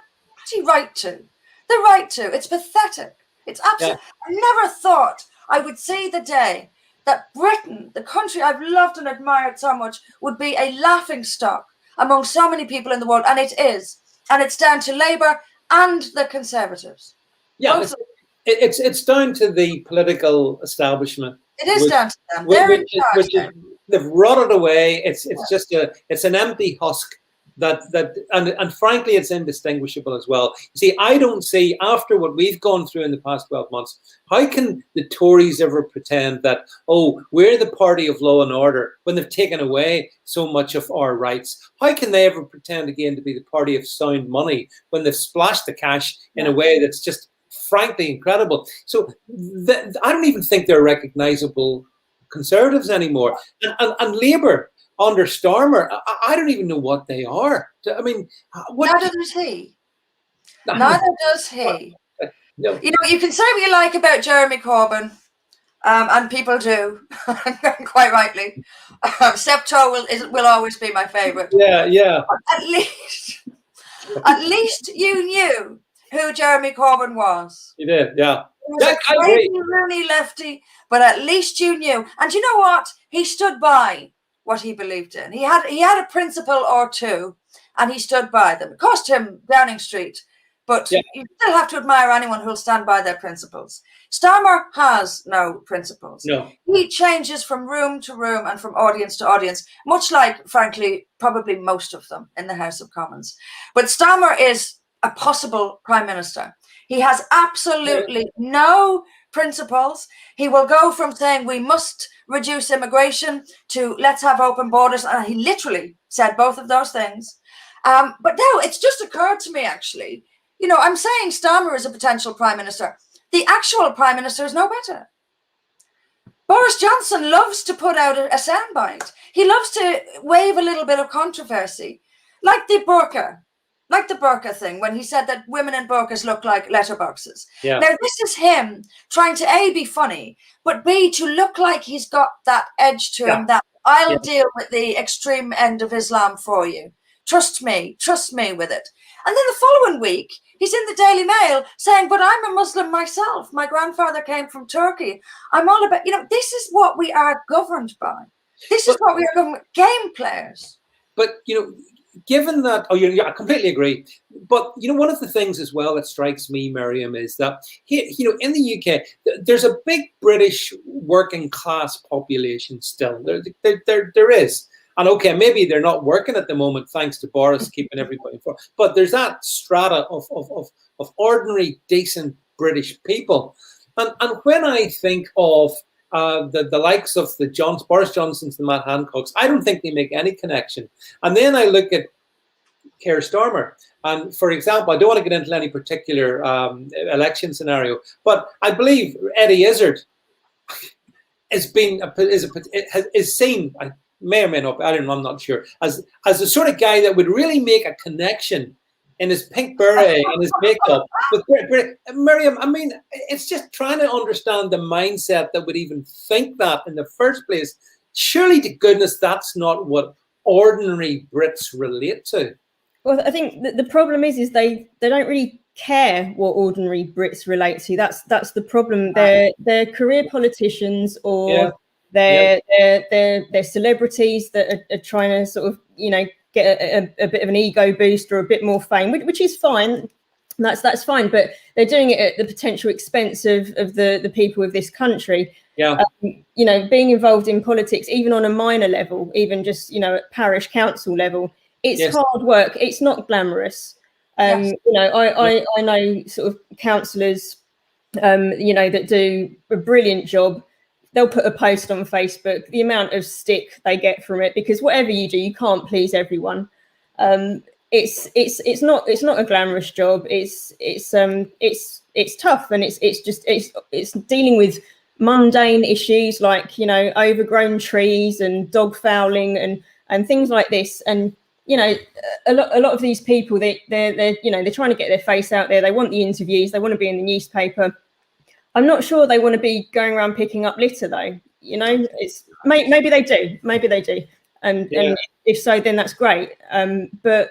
pretty right to. They're right to. It's pathetic. It's absolutely. I never thought I would see the day that Britain, the country I've loved and admired so much, would be a laughing stock among so many people in the world, and it is. And it's down to Labour and the Conservatives. Yeah, it's down to the political establishment. It is down to them. They're in charge. They've rotted away. It's just an empty husk and frankly, it's indistinguishable as well. See, I don't see, after what we've gone through in the past 12 months, how can the Tories ever pretend that, we're the party of law and order when they've taken away so much of our rights? How can they ever pretend again to be the party of sound money when they've splashed the cash in a way that's just frankly incredible? So I don't even think they're recognizable Conservatives anymore. And Labour under Starmer, I don't even know what they are. I mean, neither does he. Neither does he. No. You know, you can say what you like about Jeremy Corbyn, and people do, quite rightly. Septo will always be my favourite. Yeah. At least you knew who Jeremy Corbyn was. You did, yeah. He was a crazy, loony lefty, but at least you knew. And you know what? He stood by what he believed in. He had a principle or two, and he stood by them. It cost him Downing Street, but you still have to admire anyone who'll stand by their principles. Starmer has no principles. No. He changes from room to room and from audience to audience, much like, frankly, probably most of them in the House of Commons. But Starmer is a possible prime minister. He has absolutely no principles. He will go from saying we must reduce immigration to let's have open borders. And he literally said both of those things. But now it's just occurred to me, actually, you know, I'm saying Starmer is a potential prime minister. The actual prime minister is no better. Boris Johnson loves to put out a soundbite. He loves to wave a little bit of controversy, like the burqa thing, when he said that women in burqas look like letterboxes. Yeah. Now, this is him trying to A, be funny, but B, to look like he's got that edge to him, that I'll deal with the extreme end of Islam for you. Trust me with it. And then the following week, he's in the Daily Mail saying, but I'm a Muslim myself. My grandfather came from Turkey. I'm all about, this is what we are governed by. This is what we are governed, game players. But, given that, I completely agree. But, one of the things as well that strikes me, Miriam, is that here, in the UK, there's a big British working class population still. There is. And okay, maybe they're not working at the moment, thanks to Boris keeping everybody informed. But there's that strata of ordinary, decent British people. And when I think of the likes of the Boris Johnsons, the Matt Hancocks, I don't think they make any connection. And then I look at Keir Starmer. And for example, I don't want to get into any particular election scenario, but I believe Eddie Izzard is seen, I may or may not, I don't know, I'm not sure, as the sort of guy that would really make a connection in his pink beret and his makeup. But Miriam, I mean, it's just trying to understand the mindset that would even think that in the first place. Surely to goodness, that's not what ordinary Brits relate to. Well, I think the problem is they don't really care what ordinary Brits relate to. That's the problem. They're career politicians, or they're celebrities that are trying to sort of get a bit of an ego boost or a bit more fame, which is fine. That's fine, but they're doing it at the potential expense of the people of this country. Yeah. Being involved in politics, even on a minor level, even just at parish council level, it's hard work. It's not glamorous. I know sort of councillors, that do a brilliant job. They'll put a post on Facebook. The amount of stick they get from it, because whatever you do, you can't please everyone. It's not a glamorous job. It's tough, and it's dealing with mundane issues like overgrown trees and dog fouling and things like this. And a lot of these people, they're trying to get their face out there. They want the interviews. They want to be in the newspaper. I'm not sure they want to be going around picking up litter, though. It's maybe they do, and if so, then that's great. But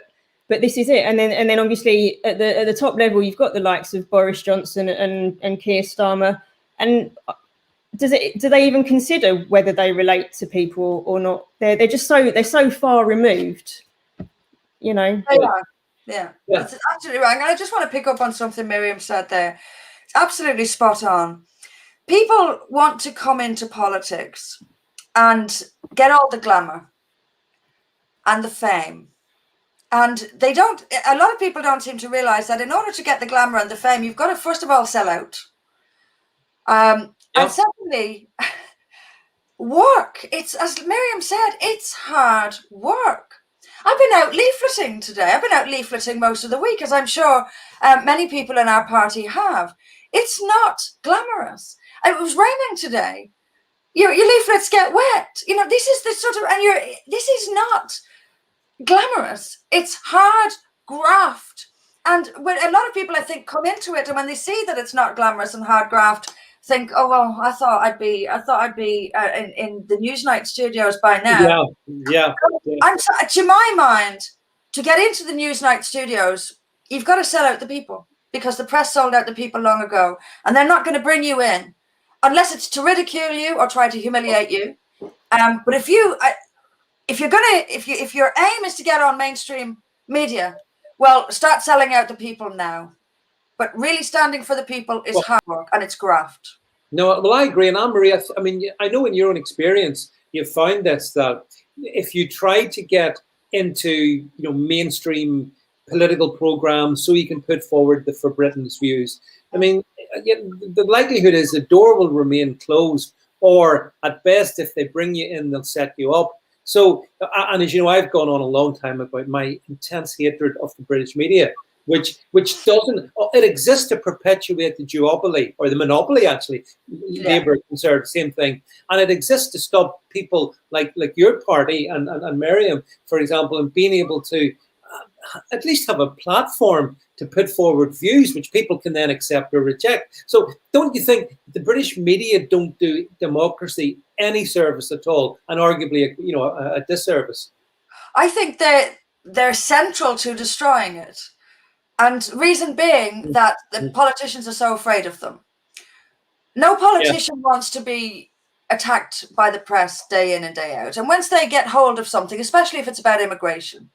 this is it. And then obviously at the top level, you've got the likes of Boris Johnson and Keir Starmer. And do they even consider whether they relate to people or not? They're so far removed. They are. Yeah, that's absolutely right. And I just want to pick up on something Miriam said there. It's absolutely spot on. People want to come into politics and get all the glamour and the fame. And a lot of people don't seem to realize that in order to get the glamour and the fame, you've got to, first of all, sell out. And secondly, work. It's, as Miriam said, it's hard work. I've been out leafleting today. I've been out leafleting most of the week, as I'm sure many people in our party have. It's not glamorous. It was raining today. Your leaflets get wet. This is the sort of, this is not glamorous. It's hard graft. And when a lot of people, I think, come into it, and when they see that it's not glamorous and hard graft, think, oh well, I thought I'd be in the Newsnight studios by now. Yeah. To my mind, to get into the Newsnight studios, you've got to sell out the people, because the press sold out the people long ago, and they're not going to bring you in unless it's to ridicule you or try to humiliate you. But if your aim is to get on mainstream media, well, start selling out the people now. But really standing for the people is hard work, and it's graft. No, well, I agree. And Anne-Marie, I mean, I know in your own experience, you've found this, that if you try to get into, mainstream political programs so you can put forward the For Britain's views, I mean, the likelihood is the door will remain closed, or at best, if they bring you in, they'll set you up. So, and as you know, I've gone on a long time about my intense hatred of the British media. which doesn't, it exists to perpetuate the duopoly or the monopoly, actually. Labour, Conservative, same thing. And it exists to stop people like your party and Miriam, for example, in being able to at least have a platform to put forward views which people can then accept or reject. So don't you think the British media don't do democracy any service at all, and arguably, a disservice? I think they're central to destroying it. And reason being that the politicians are so afraid of them. No politician wants to be attacked by the press day in and day out. And once they get hold of something, especially if it's about immigration,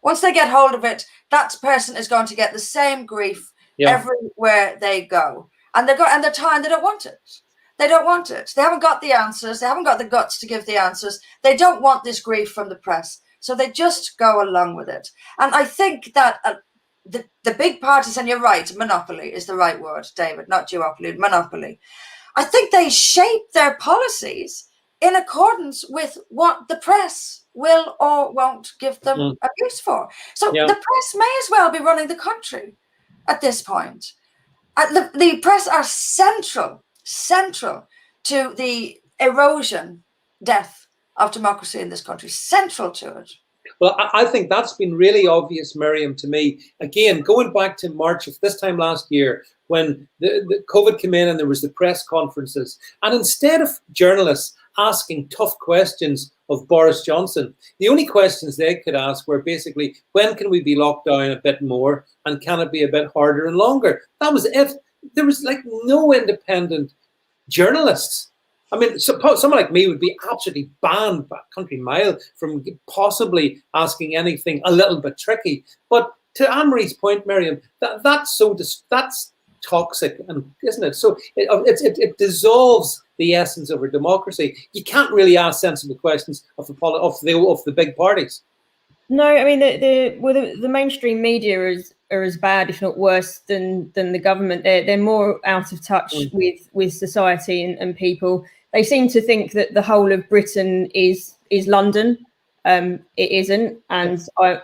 once they get hold of it, that person is going to get the same grief everywhere they go. And they're tired. They don't want it. They don't want it. They haven't got the answers. They haven't got the guts to give the answers. They don't want this grief from the press. So they just go along with it. And I think that the big parties, and you're right, monopoly is the right word, David, not duopoly, monopoly. I think they shape their policies in accordance with what the press will or won't give them a use for. So the press may as well be running the country at this point. The press are central to the erosion, death of democracy in this country, central to it. Well, I think that's been really obvious, Miriam, to me. Again, going back to March of this time last year, when the COVID came in and there was the press conferences, and instead of journalists asking tough questions of Boris Johnson, the only questions they could ask were basically, when can we be locked down a bit more, and can it be a bit harder and longer? That was it. There was like no independent journalists. I mean, someone like me would be absolutely banned by a country mile from possibly asking anything a little bit tricky. But to Anne-Marie's point, Miriam, that's toxic, and isn't it? So it dissolves the essence of our democracy. You can't really ask sensible questions of the big parties. No, I mean the mainstream media are as bad, if not worse, than the government. They're more out of touch with society and people. They seem to think that the whole of Britain is London. It isn't, and I'm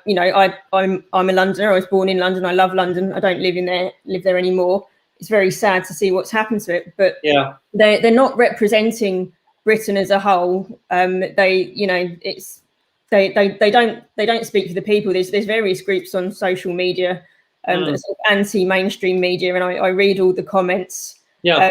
a Londoner. I was born in London. I love London. I don't live there anymore. It's very sad to see what's happened to it. But they're not representing Britain as a whole. They don't speak for the people. There's various groups on social media, sort of anti-mainstream media, and I read all the comments. You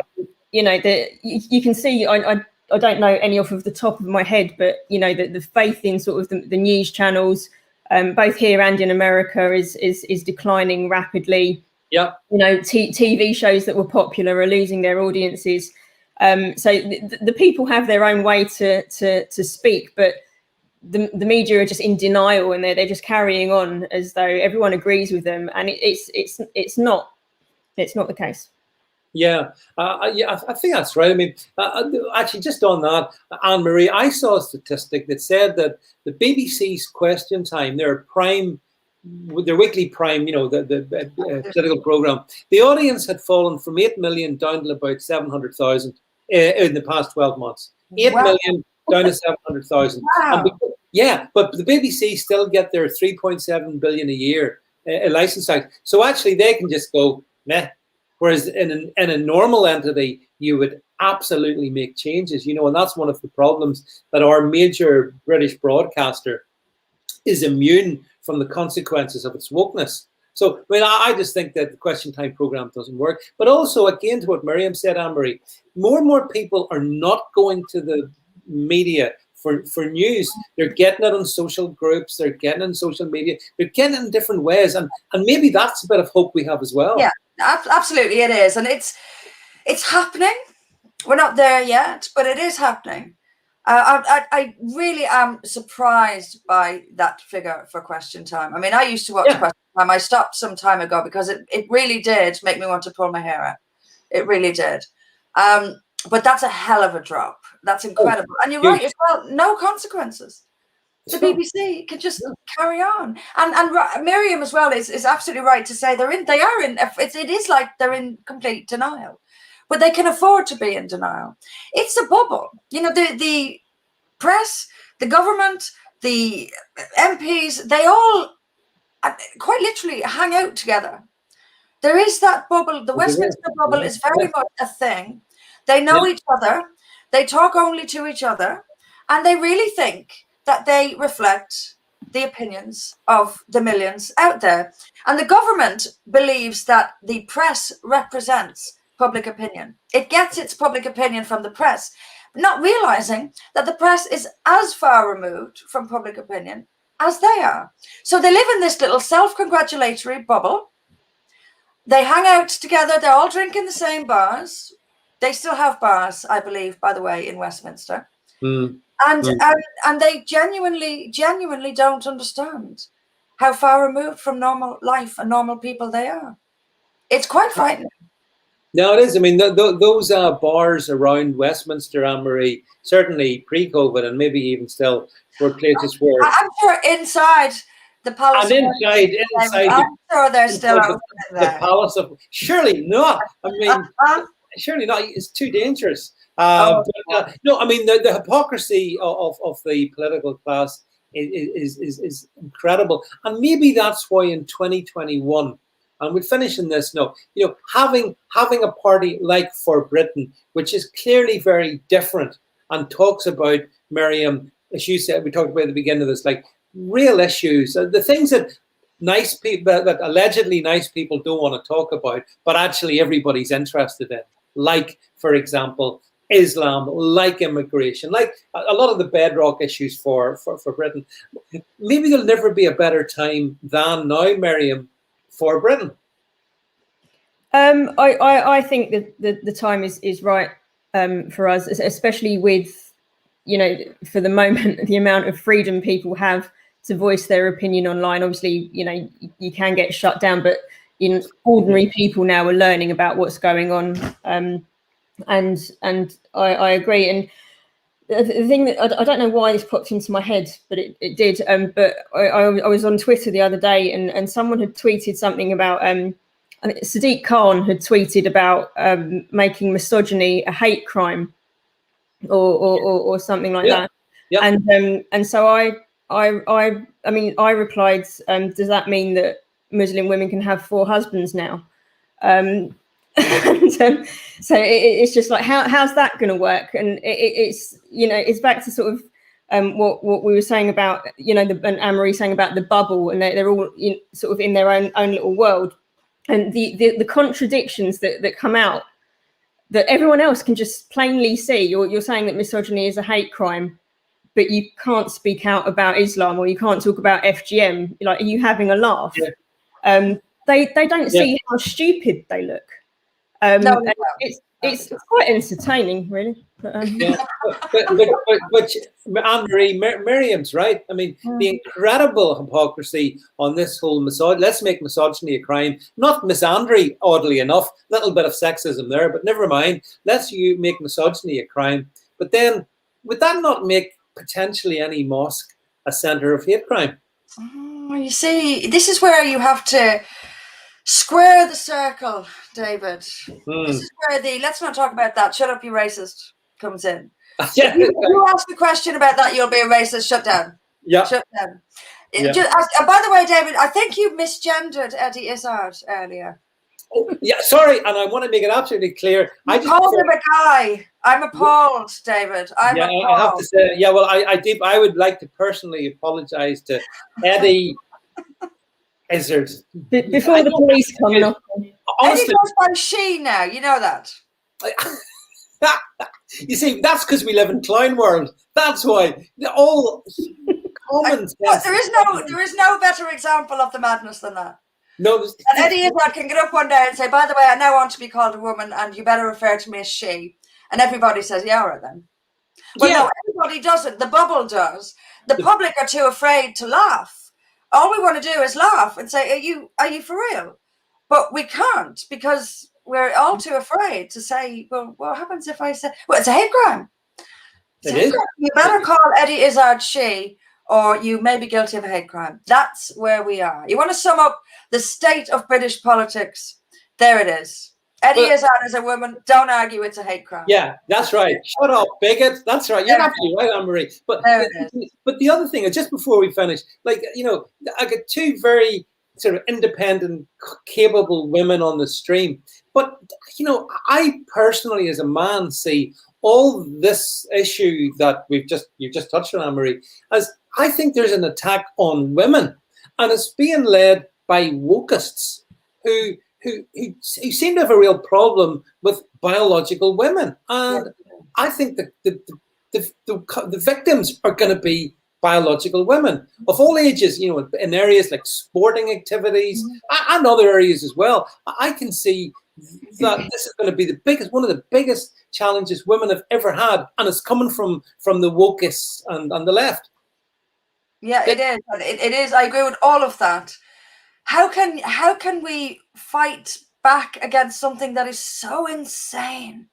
can see. I don't know any off of the top of my head, but the faith in sort of the news channels, both here and in America, is declining rapidly. TV shows that were popular are losing their audiences. So the people have their own way to speak, but the media are just in denial, and they're just carrying on as though everyone agrees with them, and it's not the case. I think that's right. I mean, actually, just on that, Anne-Marie, I saw a statistic that said that the BBC's Question Time, their weekly prime, the political program, the audience had fallen from 8 million down to about 700,000 in the past 12 months. 8 million down to 700,000. Wow. But the BBC still get their 3.7 billion a year license tax. So actually, they can just go meh. Whereas in a normal entity, you would absolutely make changes, and that's one of the problems, that our major British broadcaster is immune from the consequences of its wokeness. So, I mean, I just think that the Question Time program doesn't work. But also, again, to what Miriam said, Anne-Marie, more and more people are not going to the media for news. They're getting it on social groups. They're getting it on social media. They're getting it in different ways. And maybe that's a bit of hope we have as well. Yeah, absolutely it is. And it's happening. We're not there yet, but it is happening. I really am surprised by that figure for Question Time. I mean, I used to watch Question Time. I stopped some time ago because it really did make me want to pull my hair out. It really did. But that's a hell of a drop. That's incredible. And you're right as well. No consequences. The BBC can just carry on. And Miriam as well is absolutely right to say it is like they're in complete denial. But they can afford to be in denial. It's a bubble. The press, the government, the MPs, they all quite literally hang out together. There is that bubble. The Westminster bubble is very much a thing. They know each other. They talk only to each other. And they really think that they reflect the opinions of the millions out there. And the government believes that the press represents public opinion. It gets its public opinion from the press, not realizing that the press is as far removed from public opinion as they are. So they live in this little self-congratulatory bubble. They hang out together. They're all drinking the same bars. They still have bars, I believe, by the way, in Westminster. And they genuinely don't understand how far removed from normal life and normal people they are. It's quite frightening. No, it is. I mean, those bars around Westminster, Anne-Marie, certainly pre-COVID and maybe even still, were places where... I'm sure inside the Palace... And inside I'm sure they're still open there. The Palace of... Surely not. I mean, surely not. It's too dangerous. No, I mean, the hypocrisy of the political class is incredible. And maybe that's why in 2021, and we'll finish in this note, having a party like For Britain, which is clearly very different and talks about, Miriam, as you said, we talked about at the beginning of this, like real issues, the things that nice people, that allegedly nice people don't want to talk about, but actually everybody's interested in. Like, for example, Islam, like immigration, like a lot of the bedrock issues for Britain. Maybe there'll never be a better time than now, Miriam, for Britain. I think that the time is right for us, especially with, for the moment, the amount of freedom people have to voice their opinion online. Obviously, you can get shut down, but ordinary people now are learning about what's going on. And I agree. And the thing that I don't know why this popped into my head, but it did. But I was on Twitter the other day, and someone had tweeted something about Sadiq Khan had tweeted about making misogyny a hate crime, or something like that. Yeah. And so I mean I replied, does that mean that Muslim women can have 4 husbands now? And, so it's just like, how's that going to work? And it's it's back to sort of what we were saying about and Anne-Marie saying about the bubble, and they're all sort of in their own little world, and the contradictions that come out that everyone else can just plainly see. You're saying that misogyny is a hate crime, but you can't speak out about Islam, or you can't talk about FGM. Like, are you having a laugh? Yeah. They don't see how stupid they look. No. It's quite entertaining, really. But Anne-Marie, Miriam's right. I mean, the incredible hypocrisy on this whole let's make misogyny a crime. Not misandry, oddly enough, a little bit of sexism there, but never mind. Let's make misogyny a crime. But then, would that not make potentially any mosque a centre of hate crime? Oh, you see, this is where you have to square the circle, David. This is where let's not talk about that. Shut up, you racist comes in. Yeah. If you ask a question about that, you'll be a racist. Shut down. Yeah. Shut down. Yeah. By the way, David, I think you misgendered Eddie Izzard earlier. Oh, yeah, sorry, and I want to make it absolutely clear. I just called him a guy. I'm appalled, David. I'm appalled. I have to say, well, I would like to personally apologise to Eddie Izzard. Before the police come up. Honestly, Eddie goes by she now. You know that. You see, that's because we live in clown world. That's why. All common sense. There is no better example of the madness than that. No, and Eddie Izzard can get up one day and say, by the way, I now want to be called a woman, and you better refer to me as she. And everybody says, yeah, all right then. Well, no, everybody doesn't. The bubble does. The public are too afraid to laugh. All we want to do is laugh and say, are you for real? But we can't, because we're all too afraid to say, well, what happens if I say, well, it's a hate crime. It is. You better call Eddie Izzard she, or you may be guilty of a hate crime. That's where we are. You want to sum up the state of British politics? There it is. Eddie Izzard is a woman. Don't argue it's a hate crime. Yeah, that's right. Shut up, bigot. That's right. You're absolutely right, Anne-Marie. But the other thing, just before we finish, like, you know, I got two very sort of independent, capable women on the stream. But, you know, I personally, as a man, see all this issue that you've just touched on, Anne-Marie, as I think there's an attack on women, and it's being led by wokeists who seem to have a real problem with biological women. And I think that the victims are going to be biological women of all ages, you know, in areas like sporting activities and other areas as well. I can see that this is going to be one of the biggest challenges women have ever had, and it's coming from the wokeists and the left. Yeah, it is. It is. I agree with all of that. How can we fight back against something that is so insane?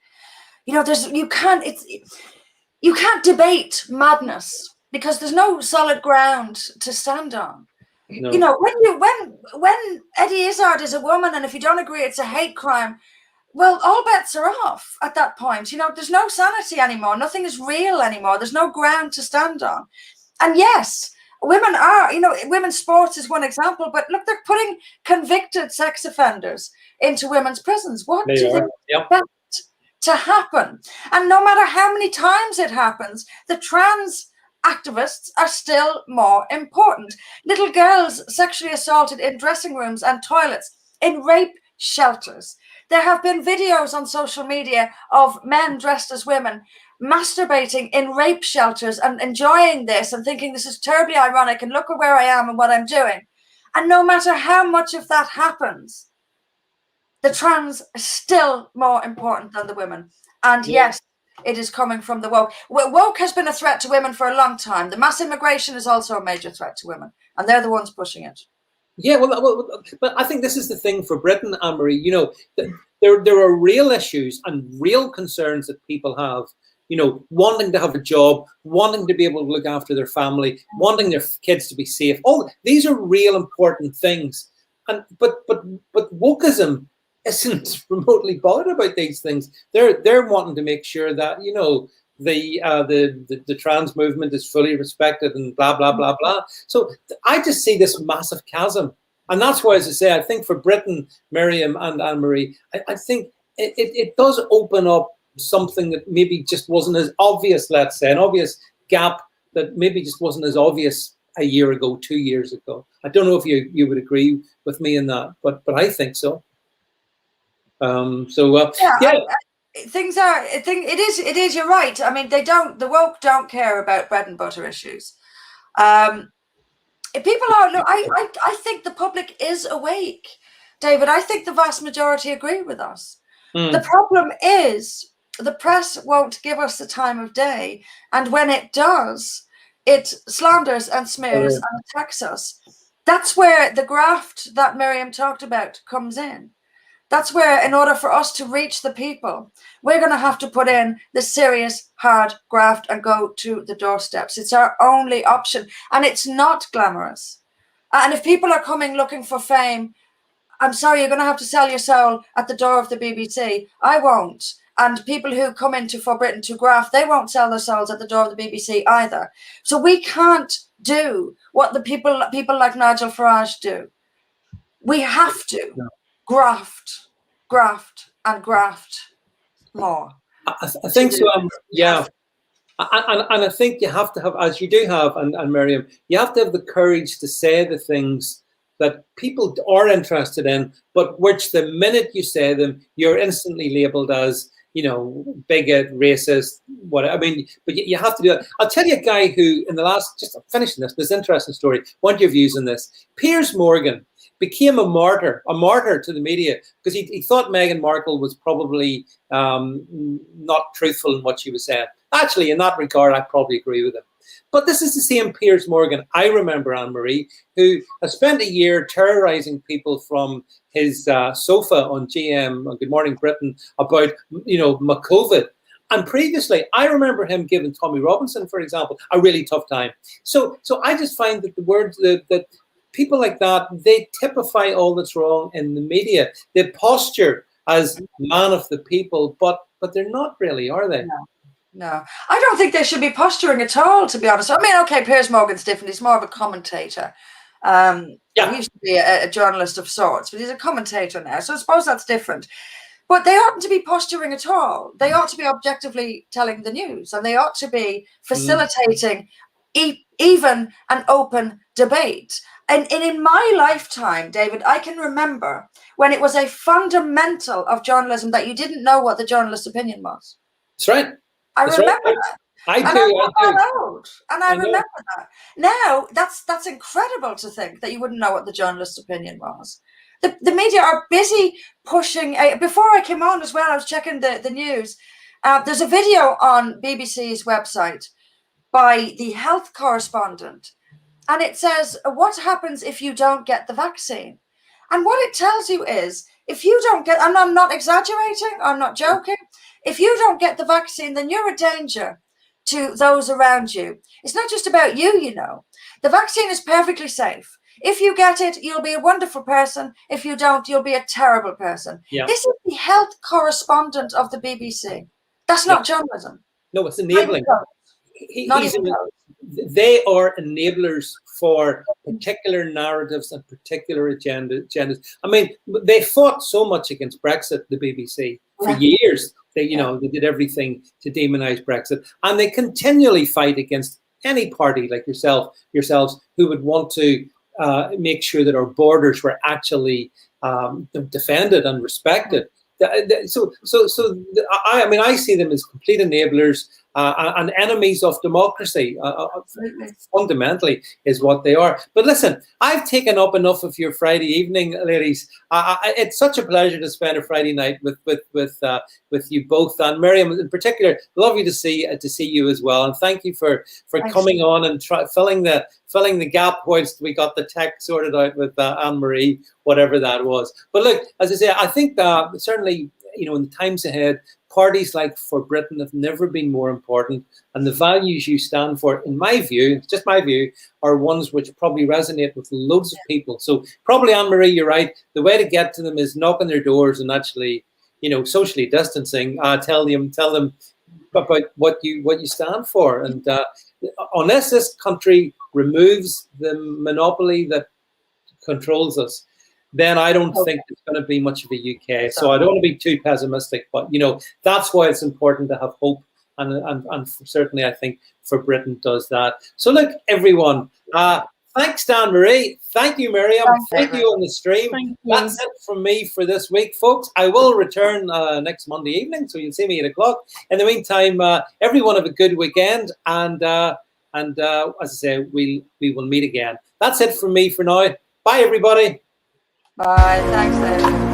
You know, you can't debate madness because there's no solid ground to stand on. No. You know, when Eddie Izzard is a woman, and if you don't agree it's a hate crime, well, all bets are off at that point. You know, there's no sanity anymore. Nothing is real anymore. There's no ground to stand on. And yes, women are, you know, women's sports is one example, but look, they're putting convicted sex offenders into women's prisons. What do they expect to happen? And no matter how many times it happens, the trans activists are still more important. Little girls sexually assaulted in dressing rooms and toilets, in rape shelters. There have been videos on social media of men dressed as women masturbating in rape shelters and enjoying this and thinking this is terribly ironic and look at where I am and what I'm doing. And no matter how much of that happens, the trans is still more important than the women. And yes, it is coming from the woke. Woke has been a threat to women for a long time. The mass immigration is also a major threat to women, and they're the ones pushing it. Yeah, well, but I think this is the thing for Britain, Anne-Marie. You know, there are real issues and real concerns that people have. You know, wanting to have a job, wanting to be able to look after their family, wanting their kids to be safe. All these are real important things. And but wokeism isn't remotely bothered about these things. They're wanting to make sure that, you know, the trans movement is fully respected and blah blah blah blah. So I just see this massive chasm, and that's why, as I say, I think for Britain, Miriam and Anne-Marie, I think it does open up something that maybe just wasn't as obvious, let's say, an obvious gap that maybe just wasn't as obvious a year ago, 2 years ago. I don't know if you would agree with me in that, but I think so. Things are, it is, you're right. I mean, the woke don't care about bread and butter issues. People are, look, I think the public is awake, David. I think the vast majority agree with us. The problem is the press won't give us the time of day. And when it does, it slanders and smears and attacks us. That's where the graft that Miriam talked about comes in. That's where, in order for us to reach the people, we're going to have to put in the serious, hard graft and go to the doorsteps. It's our only option. And it's not glamorous. And if people are coming looking for fame, I'm sorry, you're going to have to sell your soul at the door of the BBC. I won't. And people who come into For Britain to graft, they won't sell their souls at the door of the BBC either. So we can't do what the people like Nigel Farage do. We have to graft, and graft more. I think so. Yeah. And I think you have to have, as you do have, and Miriam, you have to have the courage to say the things that people are interested in, but which the minute you say them, you're instantly labeled as, you know, bigot, racist, whatever. I mean, but you have to do it. I'll tell you a guy who, in the last, just finishing this interesting story, want your views on this. Piers Morgan became a martyr to the media because he thought Meghan Markle was probably not truthful in what she was saying. Actually, in that regard, I probably agree with him. But this is the same Piers Morgan I remember, Anne-Marie, who has spent a year terrorizing people from his sofa on GM, on Good Morning Britain, about, you know, COVID. And previously, I remember him giving Tommy Robinson, for example, a really tough time. So I just find that the words that people like that, they typify all that's wrong in the media. They posture as man of the people, but they're not really, are they? No, I don't think they should be posturing at all, to be honest. I mean, okay, Piers Morgan's different. He's more of a commentator. He used to be a journalist of sorts, but he's a commentator now. So I suppose that's different. But they oughtn't to be posturing at all. They ought to be objectively telling the news, and they ought to be facilitating even an open debate. And in my lifetime, David, I can remember when it was a fundamental of journalism that you didn't know what the journalist's opinion was. That's right. I remember that. I do. And I remember that. Now, that's incredible to think that you wouldn't know what the journalist's opinion was. The media are busy pushing. Before I came on as well, I was checking the news. There's a video on BBC's website by the health correspondent, and it says, what happens if you don't get the vaccine? And what it tells you is, if you don't get, and I'm not exaggerating, I'm not joking, if you don't get the vaccine, then you're a danger to those around you. It's not just about you, you know. The vaccine is perfectly safe. If you get it, you'll be a wonderful person. If you don't, you'll be a terrible person. Yeah. This is the health correspondent of the BBC. That's not journalism. No, it's enabling. They are enablers for particular narratives and particular agendas. I mean, they fought so much against Brexit, the BBC, for years. They did everything to demonize Brexit, and they continually fight against any party like yourselves, who would want to make sure that our borders were actually defended and respected. So I see them as complete enablers and enemies of democracy. Fundamentally, is what they are. But listen, I've taken up enough of your Friday evening, ladies. It's such a pleasure to spend a Friday night with you both, and Miriam in particular. Lovely to see you as well, and thank you for coming on and filling the gap whilst we got the tech sorted out with Anne Marie, whatever that was. But look, as I say, I think certainly, in the times ahead, parties like For Britain have never been more important, and the values you stand for, in my view, just my view, are ones which probably resonate with loads of people. So probably, Anne Marie, you're right. The way to get to them is knock on their doors and actually, socially distancing. Tell them about what you stand for, and unless this country removes the monopoly that controls us, then I don't think there's going to be much of a UK. So I don't want to be too pessimistic, but that's why it's important to have hope, and certainly I think For Britain does that. So look, everyone, thanks, Dan Marie. Thank you, Miriam. Thank you on the stream. That's it from me for this week, folks. I will return next Monday evening, so you'll see me at 8:00. In the meantime, everyone have a good weekend, and as I say, we will meet again. That's it from me for now. Bye, everybody. Bye. Thanks, David.